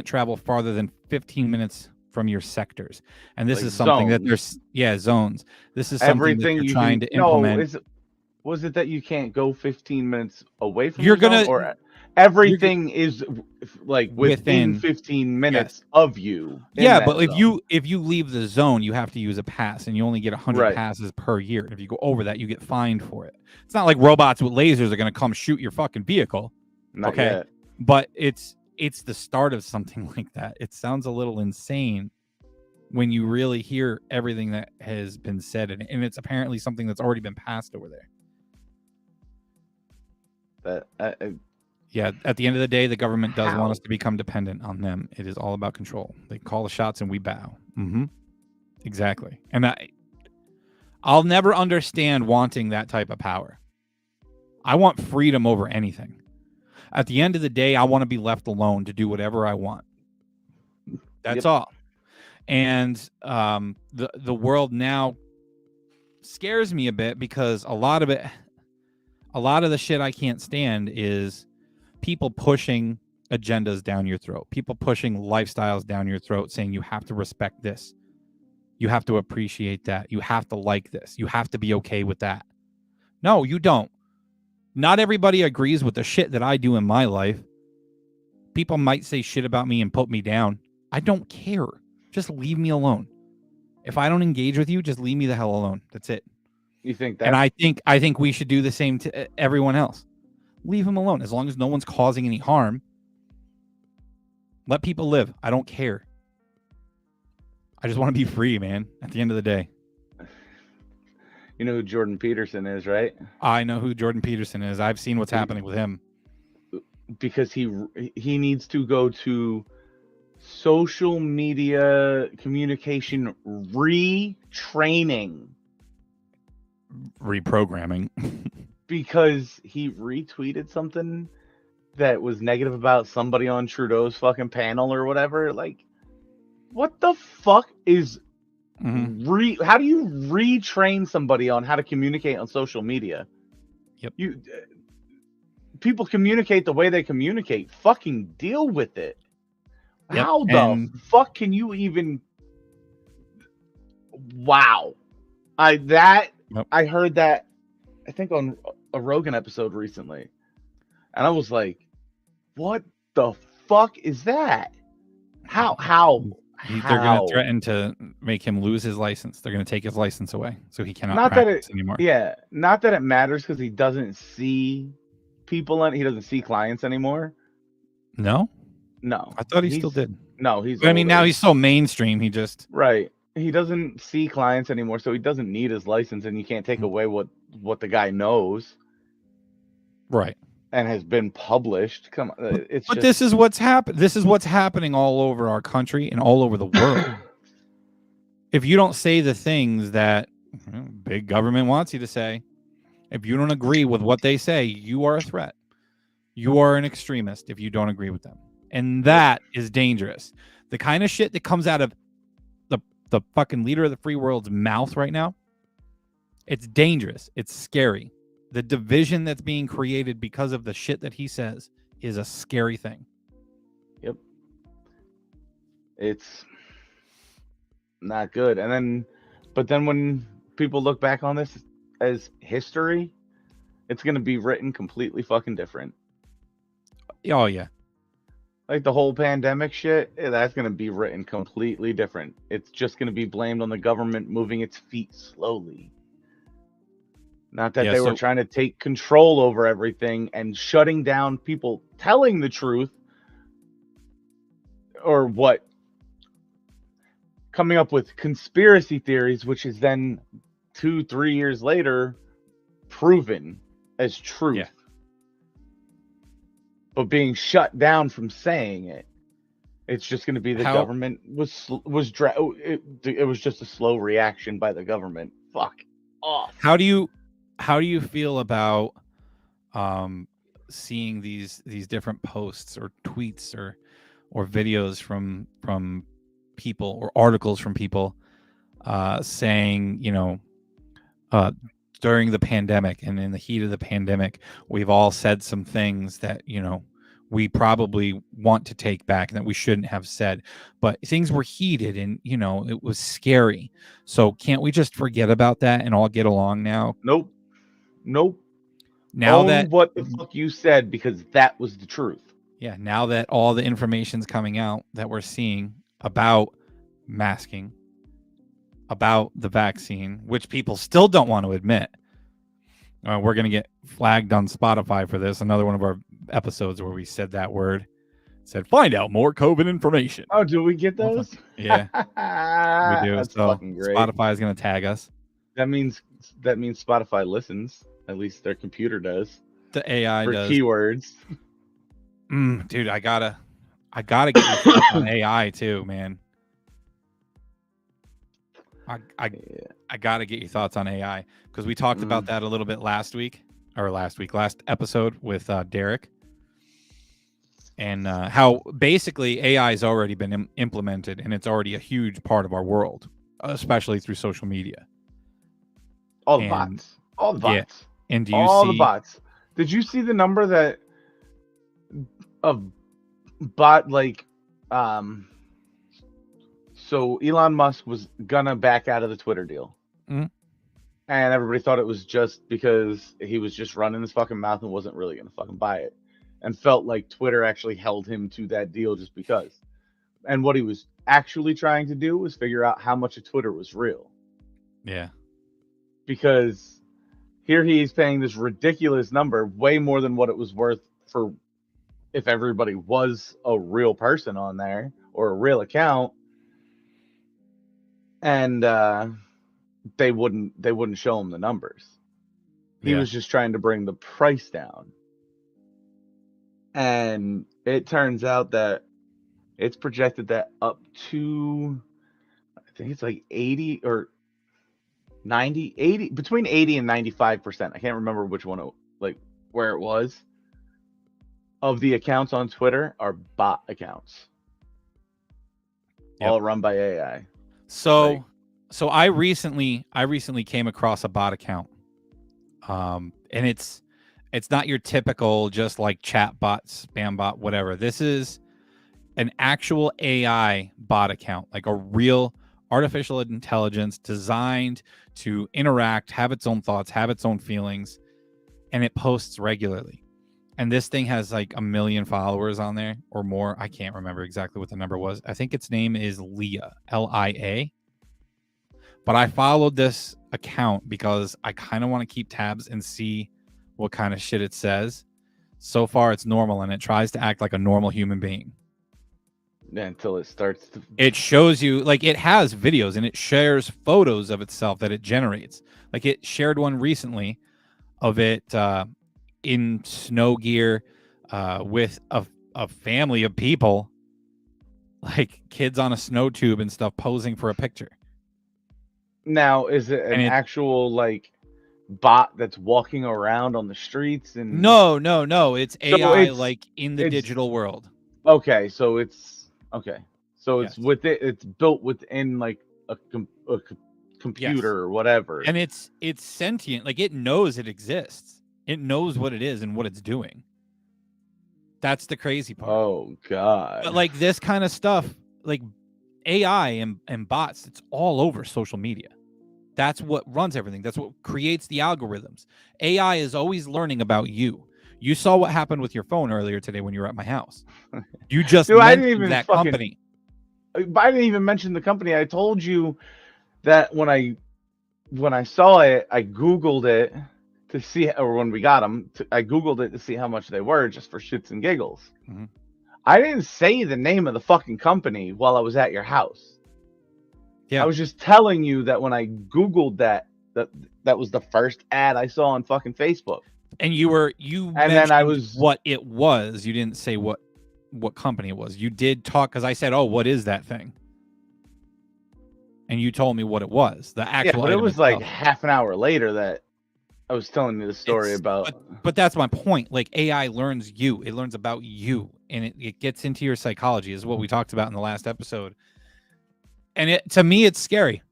travel farther than 15 minutes from your sectors. And this like is something zones. that there's zones. This is something that you're trying to implement. No, was it that you can't go 15 minutes away from you're your gonna zone, or everything is like within 15 minutes of you? Yeah, but if you leave the zone, you have to use a pass, and you only get 100 passes per year. And if you go over that, you get fined for it. It's not like robots with lasers are going to come shoot your fucking vehicle. Not yet. But it's the start of something like that. It sounds a little insane when you really hear everything that has been said, and it's apparently something that's already been passed over there. Yeah, at the end of the day, the government does want us to become dependent on them. It is all about control. They call the shots and we bow. Mm-hmm. Exactly. And I'll never understand wanting that type of power. I want freedom over anything. At the end of the day, I want to be left alone to do whatever I want. That's all. And the world now scares me a bit because a lot of the shit I can't stand is people pushing agendas down your throat, people pushing lifestyles down your throat, saying you have to respect this, you have to appreciate that, you have to like this, you have to be okay with that. No, you don't. Not everybody agrees with the shit that I do in my life. People might say shit about me and put me down. I don't care. Just leave me alone. If I don't engage with you, just leave me the hell alone. That's it. You think that? And I think we should do the same to everyone else. Leave them alone. As long as no one's causing any harm, let people live. I don't care. I just want to be free, man, at the end of the day. You know who Jordan Peterson is, right? I know who Jordan Peterson is. I've seen what's happening with him. Because he needs to go to social media communication retraining. Reprogramming. Because he retweeted something that was negative about somebody on Trudeau's fucking panel or whatever. Like, what the fuck is how do you retrain somebody on how to communicate on social media? Yep. People communicate the way they communicate. Fucking deal with it. Yep. How the fuck can you even? Wow. I heard that, I think, on a Rogan episode recently, and I was like, what the fuck is that? How They're going to How? threaten to make him lose his license. They're going to take his license away, so he cannot Not that practice it, anymore. yeah, not that it matters because he doesn't see people and he doesn't see clients anymore. No, No, I thought he still did. No, he's. But, I mean, now older. he's so mainstream. He just Right. He doesn't see clients anymore, so he doesn't need his license, and you can't take away what the guy knows right. and has been published. Come on, it's But just this is what's happened. This is what's happening all over our country and all over the world. If you don't say the things that big government wants you to say, if you don't agree with what they say, you are a threat. You are an extremist if you don't agree with them. And that is dangerous. The kind of shit that comes out of the fucking leader of the free world's mouth right now, it's dangerous. It's scary. The division that's being created because of the shit that he says is a scary thing. Yep. It's not good. But then when people look back on this as history, it's going to be written completely fucking different. Oh, yeah. Like the whole pandemic shit, that's going to be written completely different. It's just going to be blamed on the government moving its feet slowly. Not that they were trying to take control over everything and shutting down people telling the truth or what, coming up with conspiracy theories, which is then 2-3 years later proven as truth. Yeah. But being shut down from saying it, it's just going to be the government it was just a slow reaction by the government. Fuck off. How do you feel about seeing these different posts or tweets or videos from people or articles from people saying, during the pandemic and in the heat of the pandemic, we've all said some things that, we probably want to take back and that we shouldn't have said, but things were heated and, it was scary. So can't we just forget about that and all get along now? Nope. Now Own that what the fuck you said, because that was the truth. Yeah. Now that all the information's coming out that we're seeing about masking, about the vaccine, which people still don't want to admit. We're going to get flagged on Spotify for this. Another one of our episodes where we said that word. It said, find out more COVID information. Oh, do we get those? Yeah, we do. That's so fucking great. Spotify is going to tag us. That means Spotify listens. At least their computer does. The AI for does. Keywords. Dude, I gotta get your thoughts on AI too, man. I gotta get your thoughts on AI because we talked about that a little bit last episode with Derek, and how basically AI has already been implemented and it's already a huge part of our world, especially through social media. All the bots. Yeah. And do you all see the bots? Did you see the number that of bot so Elon Musk was gonna back out of the Twitter deal. Mm-hmm. And everybody thought it was just because he was just running his fucking mouth and wasn't really gonna fucking buy it. And felt like Twitter actually held him to that deal just because. And what he was actually trying to do was figure out how much of Twitter was real. Yeah. Because here he's paying this ridiculous number, way more than what it was worth for if everybody was a real person on there or a real account. And they wouldn't show him the numbers. He was just trying to bring the price down. And it turns out that it's projected that up to, I think it's like 80 or 90, 80, between 80 and 95%. I can't remember which one, where it was, of the accounts on Twitter are bot accounts. All run by AI. So I recently came across a bot account. And it's not your typical just like chat bot, spam bot, whatever. This is an actual AI bot account, like a real artificial intelligence designed to interact, have its own thoughts, have its own feelings, and it posts regularly. And this thing has like 1 million followers on there or more. I can't remember exactly what the number was. I think its name is Leah, Lia. But I followed this account because I kind of want to keep tabs and see what kind of shit it says. So far, it's normal, and it tries to act like a normal human being. Yeah, until it starts to... It shows you, like, it has videos, and it shares photos of itself that it generates. Like, it shared one recently of it in snow gear with a family of people, like kids on a snow tube and stuff, posing for a picture. Now, is it an actual, like, bot that's walking around on the streets? And No. It's AI, it's, like, in the digital world. Okay, so it's... Okay. So it's Yes. it's built within, like, a computer Yes. or whatever. And it's sentient. Like, it knows it exists. It knows what it is and what it's doing. That's the crazy part. Oh, God. But, like, this kind of stuff, like AI and bots, it's all over social media. That's what runs everything. That's what creates the algorithms. AI is always learning about you. You saw what happened with your phone earlier today when you were at my house. You just Dude, I didn't mentioned even that fucking- company. I didn't even mention the company. I told you that when I saw it, I Googled it to see, or when we got them, I Googled it to see how much they were, just for shits and giggles. Mhm. I didn't say the name of the fucking company while I was at your house. Yeah. I was just telling you that when I Googled that was the first ad I saw on fucking Facebook. And you and then I mentioned was what it was. You didn't say what company it was. You did talk, because I said, "Oh, what is that thing?" And you told me what it was. The actual. Yeah, but it was itself. like half an hour later that I was telling you the story about. But that's my point. Like, AI learns you. It learns about you, and it gets into your psychology, is what we talked about in the last episode. And to me, it's scary.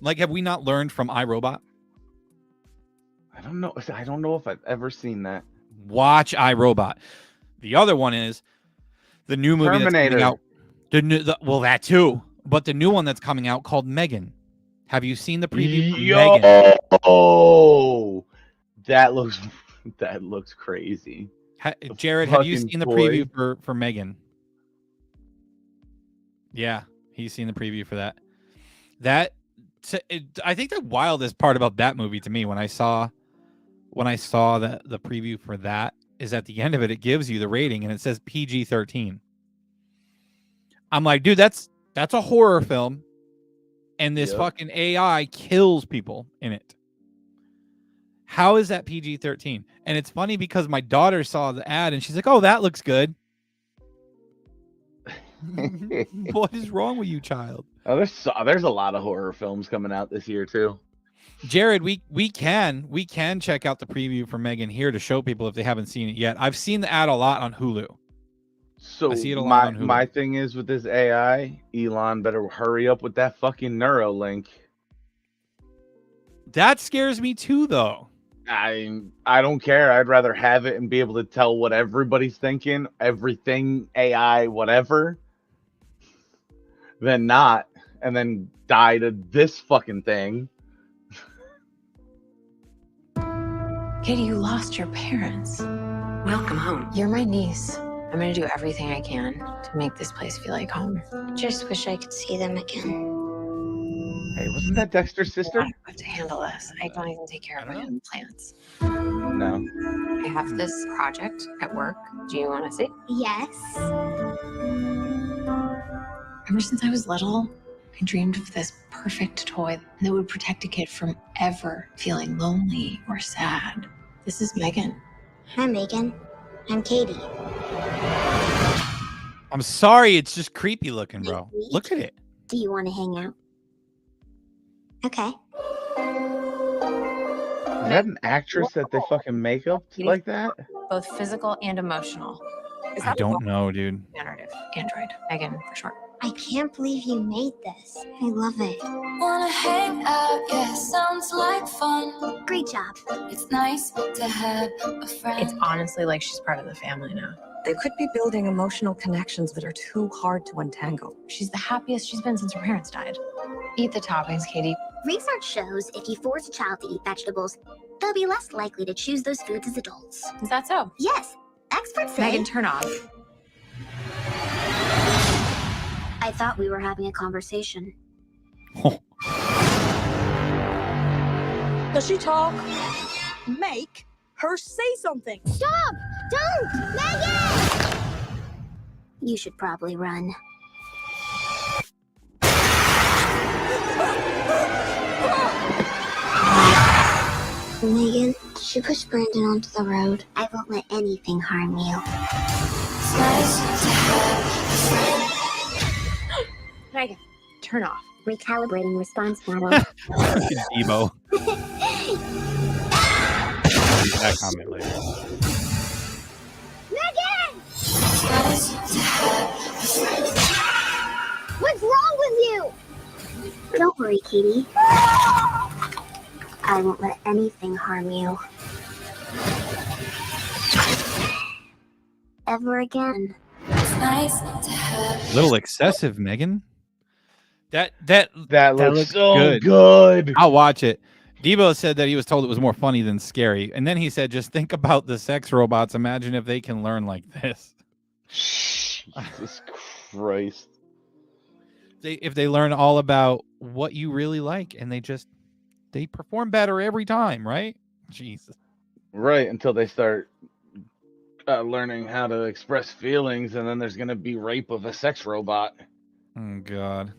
Like, have we not learned from iRobot? I don't know. I don't know if I've ever seen that. Watch iRobot. The other one is the new movie Terminator. That's coming out. Well, that too. But the new one that's coming out called Megan. Have you seen the preview for Megan? Oh, that looks crazy. Jared, have you fucking seen the toy. preview for Megan? Yeah, he's seen the preview for that. I think the wildest part about that movie to me, when I saw the preview for that, is at the end of it, it gives you the rating and it says PG-13. I'm like, dude, that's a horror film, and this fucking AI kills people in it. How is that PG-13? And it's funny because my daughter saw the ad and she's like, "Oh, that looks good." What is wrong with you, child? Oh, there's a lot of horror films coming out this year too. Jared, we can check out the preview for Megan here to show people if they haven't seen it yet. I've seen the ad a lot on Hulu. So I see it a lot on Hulu. My thing is with this AI, Elon better hurry up with that fucking Neuralink. That scares me too, though. I don't care. I'd rather have it and be able to tell what everybody's thinking, everything AI, whatever, than not, and then die to this fucking thing. Katie, you lost your parents. Welcome home. You're my niece. I'm gonna do everything I can to make this place feel like home. Just wish I could see them again. Hey, wasn't that Dexter's sister? I have to handle this. I don't even take care of my own plants. No. I have this project at work. Do you want to see? Yes. Ever since I was little, I dreamed of this perfect toy that would protect a kid from ever feeling lonely or sad. This is Megan. Hi, Megan. I'm Katie. I'm sorry, it's just creepy looking, bro. Sweet. Look at it. Do you want to hang out? Okay. Is that an actress that they fucking make up like that? Both physical and emotional. Is I that don't know, dude. generative? Android. Megan, for short. I can't believe you made this. I love it. Wanna hang out, yeah, sounds like fun. Great job. It's nice to have a friend. It's honestly like she's part of the family now. They could be building emotional connections that are too hard to untangle. She's the happiest she's been since her parents died. Eat the toppings, Katie. Research shows if you force a child to eat vegetables, they'll they'll be less likely to choose those foods as adults. Is that so? Yes, experts say. Megan, turn off. I thought we were having a conversation. Does she talk? Make her say something. Stop! Don't! Megan! You should probably run. Megan, did you push Brandon onto the road? I won't let anything harm you. Megan, turn off. Recalibrating response model. Emo. That comment later. Megan! What's wrong with you? Don't worry, Katie. I won't let anything harm you. Ever again. A little excessive, Megan. That looks so good. good. I'll watch it. Debo said that he was told it was more funny than scary. And then he said, just think about the sex robots. Imagine if they can learn like this. Jesus Christ. If they learn all about what you really like and they perform better every time, right? Jesus. Right, until they start learning how to express feelings, and then there's going to be rape of a sex robot. Oh, God.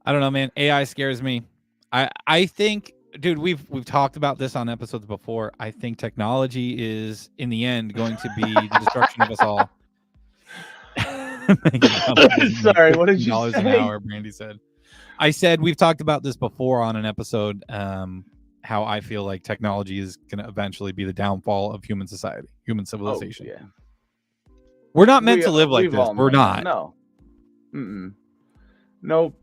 I don't know, man. AI scares me. I think, dude, we've talked about this on episodes before. I think technology is, in the end, going to be the destruction of us all. Sorry, what did you $15 say? an hour, Brandy said. I said we've talked about this before on an episode, how I feel like technology is going to eventually be the downfall of human society, human civilization. Oh, yeah. We're not meant to live like this. We're not. No. Mm-mm. Nope.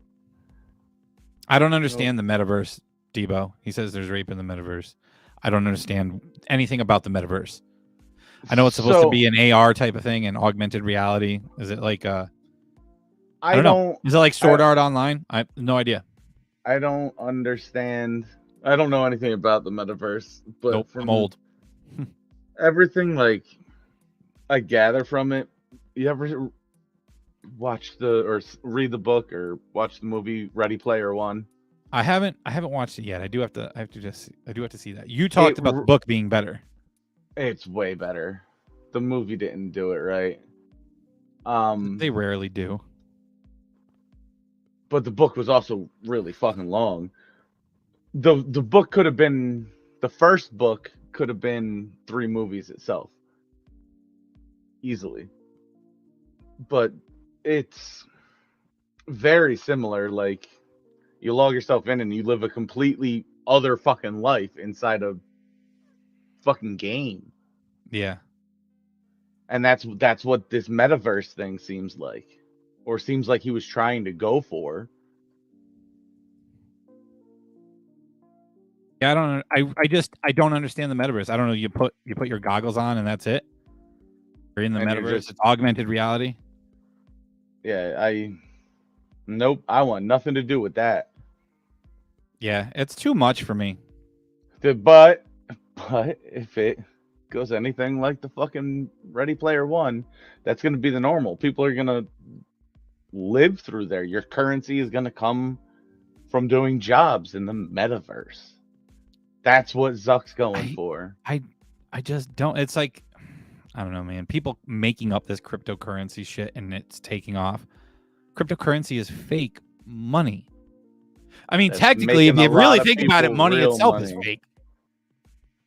I don't understand the metaverse, Debo. He says there's rape in the metaverse. I don't understand anything about the metaverse. I know it's supposed to be an AR type of thing and augmented reality. Is it like I don't know. Is it like Sword Art Online? I have no idea. I don't understand. I don't know anything about the metaverse, but nope, from I'm old. Everything like I gather from it. You ever watch or read the book or watch the movie Ready Player One? I haven't watched it yet. I do have to see that. You talked about the book being better. It's way better. The movie didn't do it right. They rarely do. But the book was also really fucking long. The book could have been, the first book could have been 3 movies itself. Easily. But it's very similar. Like, you log yourself in and you live a completely other fucking life inside a fucking game. Yeah. And that's what this metaverse thing seems like. Or seems like he was trying to go for. Yeah, I don't understand the metaverse. I don't know. You put your goggles on and that's it. You're in the metaverse. It's augmented reality. Yeah, nope. I want nothing to do with that. Yeah, it's too much for me. But if it goes anything like the fucking Ready Player One, that's going to be the normal. People are going to live through there. Your currency is going to come from doing jobs in the metaverse. That's what Zuck's going for. I just don't. It's like, I don't know, man. People making up this cryptocurrency shit and it's taking off. Cryptocurrency is fake money. I mean, That's technically, if you really think about it, money real itself money. is fake.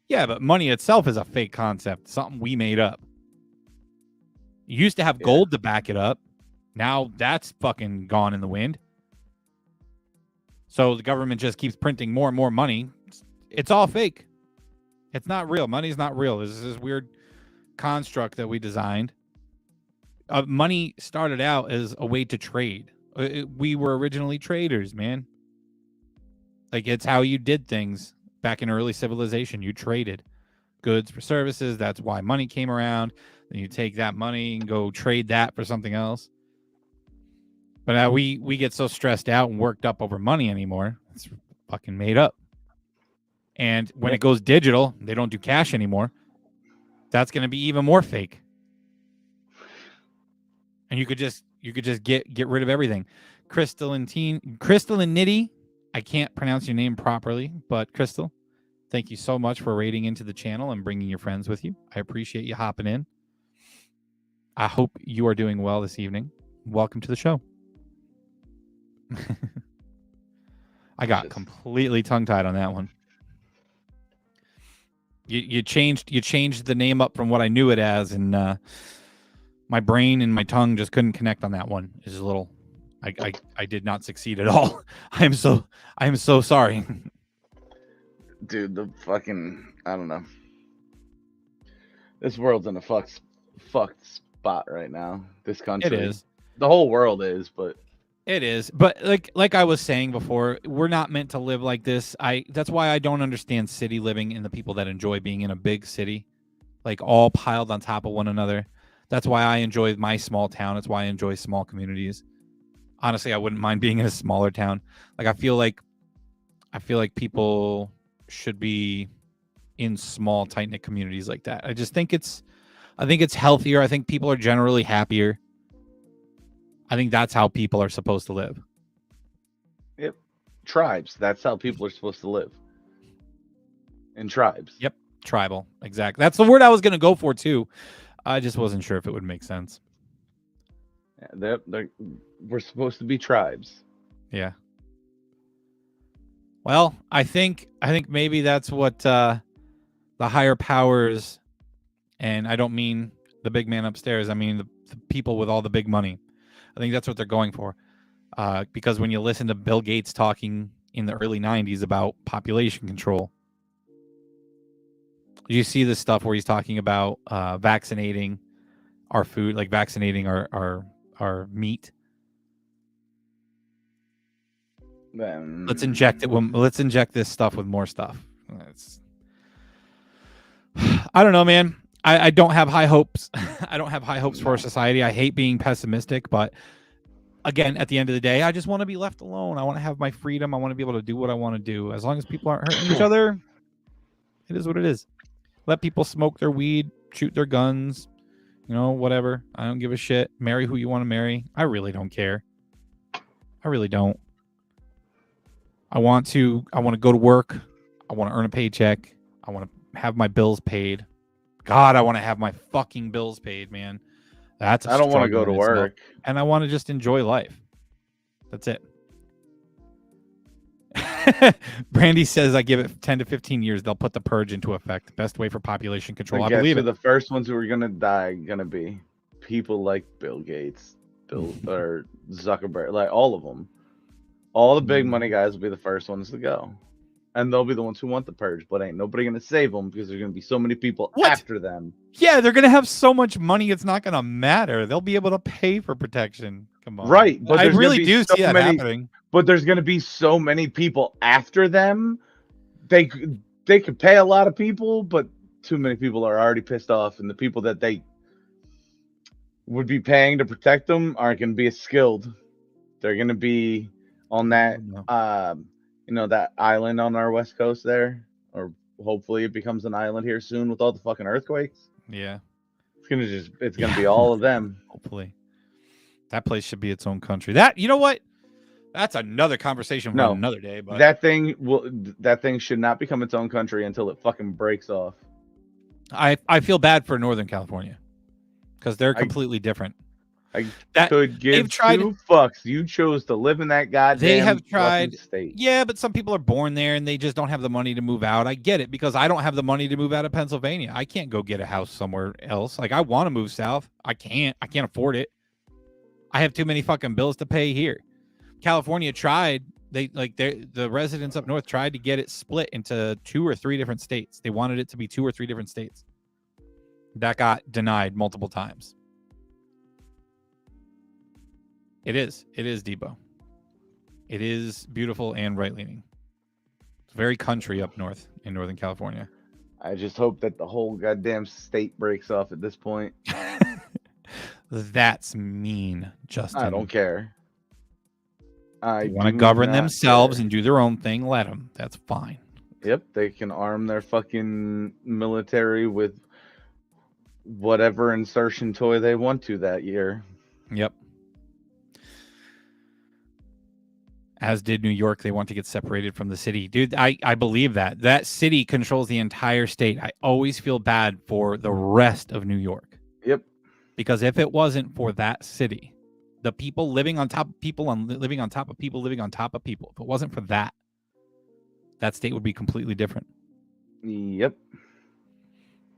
Yeah, but money itself is a fake concept, something we made up. You used to have gold to back it up. Now that's fucking gone in the wind. So the government just keeps printing more and more money. It's all fake. It's not real. Money's not real. This is this weird construct that we designed. Money started out as a way to trade. We were originally traders, man. Like, it's how you did things back in early civilization. You traded goods for services. That's why money came around. Then you take that money and go trade that for something else. But now we get so stressed out and worked up over money anymore. It's fucking made up. And when it goes digital, they don't do cash anymore. That's going to be even more fake. And you could just get rid of everything. Crystal and Nitty, I can't pronounce your name properly, but Crystal, thank you so much for raiding into the channel and bringing your friends with you. I appreciate you hopping in. I hope you are doing well this evening. Welcome to the show. I got completely tongue-tied on that one. You changed the name up from what I knew it as, and my brain and my tongue just couldn't connect on that one. It's a little, I did not succeed at all. I am so sorry. Dude, the fucking, I don't know. This world's in a fucked spot right now. This country. It is. The whole world is, but. It is, but like I was saying before, we're not meant to live like this. That's why I don't understand city living and the people that enjoy being in a big city, like all piled on top of one another. That's why I enjoy my small town. It's why I enjoy small communities. Honestly, I wouldn't mind being in a smaller town. Like I feel like people should be in small, tight-knit communities like that. I think it's healthier. I think people are generally happier. I think that's how people are supposed to live. Yep. Tribes. That's how people are supposed to live. In tribes. Yep. Tribal. Exactly. That's the word I was going to go for, too. I just wasn't sure if it would make sense. Yeah, we're supposed to be tribes. Yeah. Well, I think maybe that's what the higher powers, and I don't mean the big man upstairs. I mean the people with all the big money. I think that's what they're going for. Because when you listen to Bill Gates talking in the early 90s about population control, you see this stuff where he's talking about vaccinating our food, like vaccinating our meat. Let's inject it. Let's inject this stuff with more stuff. I don't know, man. I don't have high hopes. I don't have high hopes for society. I hate being pessimistic, but again, at the end of the day, I just want to be left alone. I want to have my freedom. I want to be able to do what I want to do. As long as people aren't hurting each other, it is what it is. Let people smoke their weed, shoot their guns, whatever. I don't give a shit. Marry who you want to marry. I really don't care. I really don't. I want to go to work. I want to earn a paycheck. I want to have my bills paid. God, I want to have my fucking bills paid, man. I don't want to go to work. And I want to just enjoy life. That's it. Brandy says, I give it 10 to 15 years, they'll put the purge into effect. Best way for population control. I believe it. The first ones who are going to die are going to be people like Bill Gates, or Zuckerberg, like all of them. All the big money guys will be the first ones to go. And they'll be the ones who want the purge, but ain't nobody going to save them because there's going to be so many people after them. Yeah, they're going to have so much money, it's not going to matter. They'll be able to pay for protection. Come on. Right. But I really do see that happening. But there's going to be so many people after them. They could pay a lot of people, but too many people are already pissed off. And the people that they would be paying to protect them aren't going to be as skilled. They're going to be on that... that island on our west coast there, or hopefully it becomes an island here soon with all the fucking earthquakes. Yeah, it's gonna be all of them. Hopefully, that place should be its own country. That, you know what? That's another conversation for another day. But that thing should not become its own country until it fucking breaks off. I feel bad for Northern California because they're completely different. Could give two fucks. You chose to live in that goddamn state. Yeah, but some people are born there and they just don't have the money to move out. I get it, because I don't have the money to move out of Pennsylvania. I can't go get a house somewhere else. Like, I want to move south. I can't afford it. I have too many fucking bills to pay here. California tried. The residents up north tried to get it split into 2 or 3 different states. They wanted it to be 2 or 3 different states. That got denied multiple times. It is Debo. It is beautiful and right-leaning. It's very country up north in Northern California. I just hope that the whole goddamn state breaks off at this point. That's mean, Justin. I don't care. They want to govern themselves and do their own thing. Let them. That's fine. Yep, they can arm their fucking military with whatever insertion toy they want to that year. Yep. As did New York. They want to get separated from the city. Dude, I believe that. That city controls the entire state. I always feel bad for the rest of New York. Yep. Because if it wasn't for that city, the people living on top of people and living on top of people living on top of people, if it wasn't for that, that state would be completely different. Yep.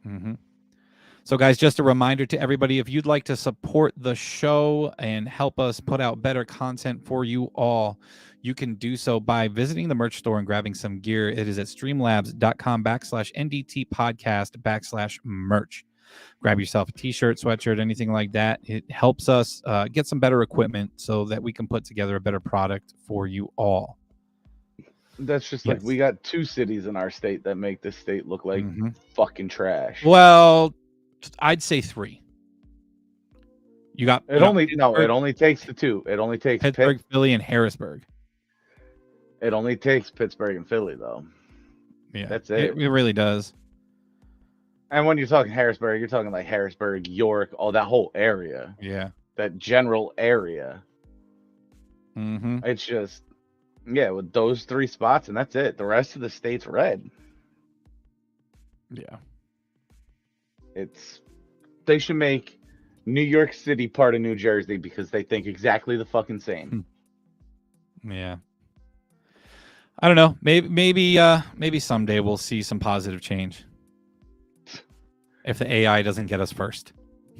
Mm-hmm. So, guys, just a reminder to everybody, if you'd like to support the show and help us put out better content for you all, you can do so by visiting the merch store and grabbing some gear. It is at streamlabs.com/NDT podcast/merch. Grab yourself a t-shirt, sweatshirt, anything like that. It helps us get some better equipment so that we can put together a better product for you all. That's just like we got 2 cities in our state that make this state look like fucking trash. Well, I'd say 3. You got it only takes the 2. It only takes Pittsburgh, Philly, and Harrisburg. It only takes Pittsburgh and Philly, though. Yeah, that's it. It really does. And when you're talking Harrisburg, you're talking like Harrisburg, York, all that whole area. Yeah, that general area. Mm-hmm. It's just, with those 3 spots, and that's it. The rest of the state's red. Yeah. They should make New York City part of New Jersey because they think exactly the fucking same. Yeah. I don't know. Maybe someday we'll see some positive change. If the AI doesn't get us first.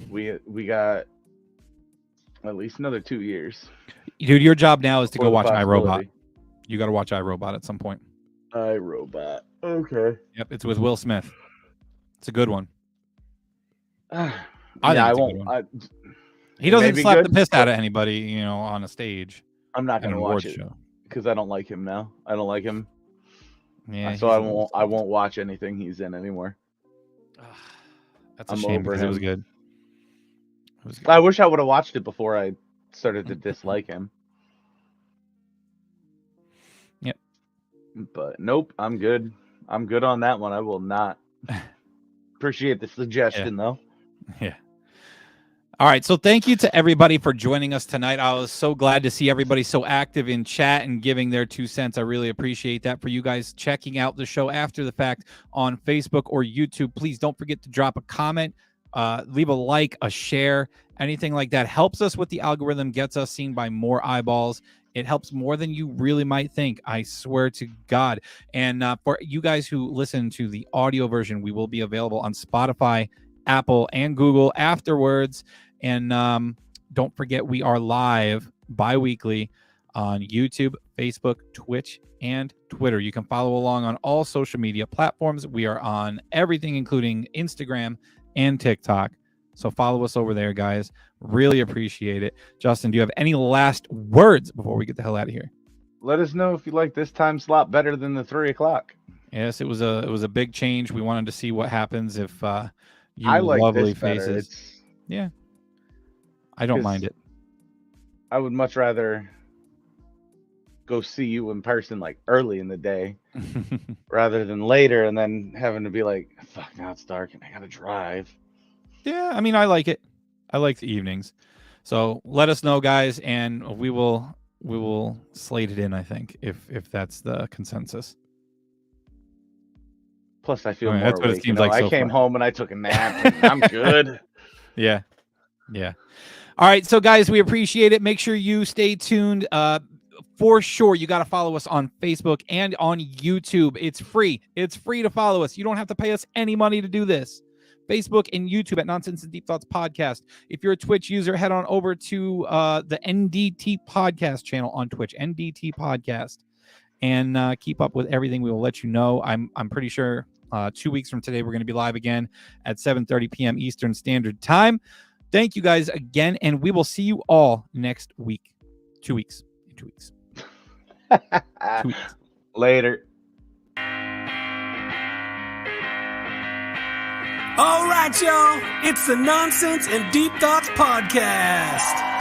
We got at least another 2 years. Dude, your job now is to go watch iRobot. You got to watch iRobot at some point. iRobot. Okay. Yep, it's with Will Smith. It's a good one. I won't. He doesn't slap the piss out of anybody, on a stage. I'm not going to watch it because I don't like him now. I don't like him. Yeah. So I won't watch anything he's in anymore. That's a shame because it was good. I wish I would have watched it before I started to dislike him. Yep. But nope, I'm good. I'm good on that one. I will not. Appreciate the suggestion, though. Yeah. All right. So thank you to everybody for joining us tonight. I was so glad to see everybody so active in chat and giving their 2 cents. I really appreciate that. For you guys checking out the show after the fact on Facebook or YouTube, please don't forget to drop a comment, leave a like, a share, anything like that. Helps us with the algorithm, gets us seen by more eyeballs. It helps more than you really might think. I swear to God. And for you guys who listen to the audio version, we will be available on Spotify, Apple, and Google afterwards. And don't forget, we are live bi-weekly on YouTube, Facebook, Twitch, and Twitter. You can follow along on all social media platforms. We are on everything, including Instagram and TikTok. So follow us over there, guys. Really appreciate it. Justin, do you have any last words before we get the hell out of here? Let us know if you like this time slot better than the 3 o'clock. Yes, it was a big change. We wanted to see what happens if you I like lovely this better. faces. Yeah. I don't mind it. I would much rather go see you in person like early in the day rather than later and then having to be like, fuck, now it's dark and I gotta drive. Yeah, I mean, I like it. I like the evenings. So let us know, guys, and we will slate it in, I think, if that's the consensus. Plus, I feel more that's what awake. it seems like I so came far. home and I took a nap. And I'm good. Yeah. All right, so guys, we appreciate it. Make sure you stay tuned. For sure, you got to follow us on Facebook and on YouTube. It's free. It's free to follow us. You don't have to pay us any money to do this. Facebook and YouTube at Nonsense and Deep Thoughts Podcast. If you're a Twitch user, head on over to the NDT Podcast channel on Twitch, NDT Podcast, and keep up with everything. We will let you know. I'm pretty sure 2 weeks from today, we're going to be live again at 7:30 p.m. Eastern Standard Time. Thank you guys again, and we will see you all next week. 2 weeks. 2 weeks. 2 weeks. Later. All right, y'all. It's the Nonsense and Deep Thoughts Podcast.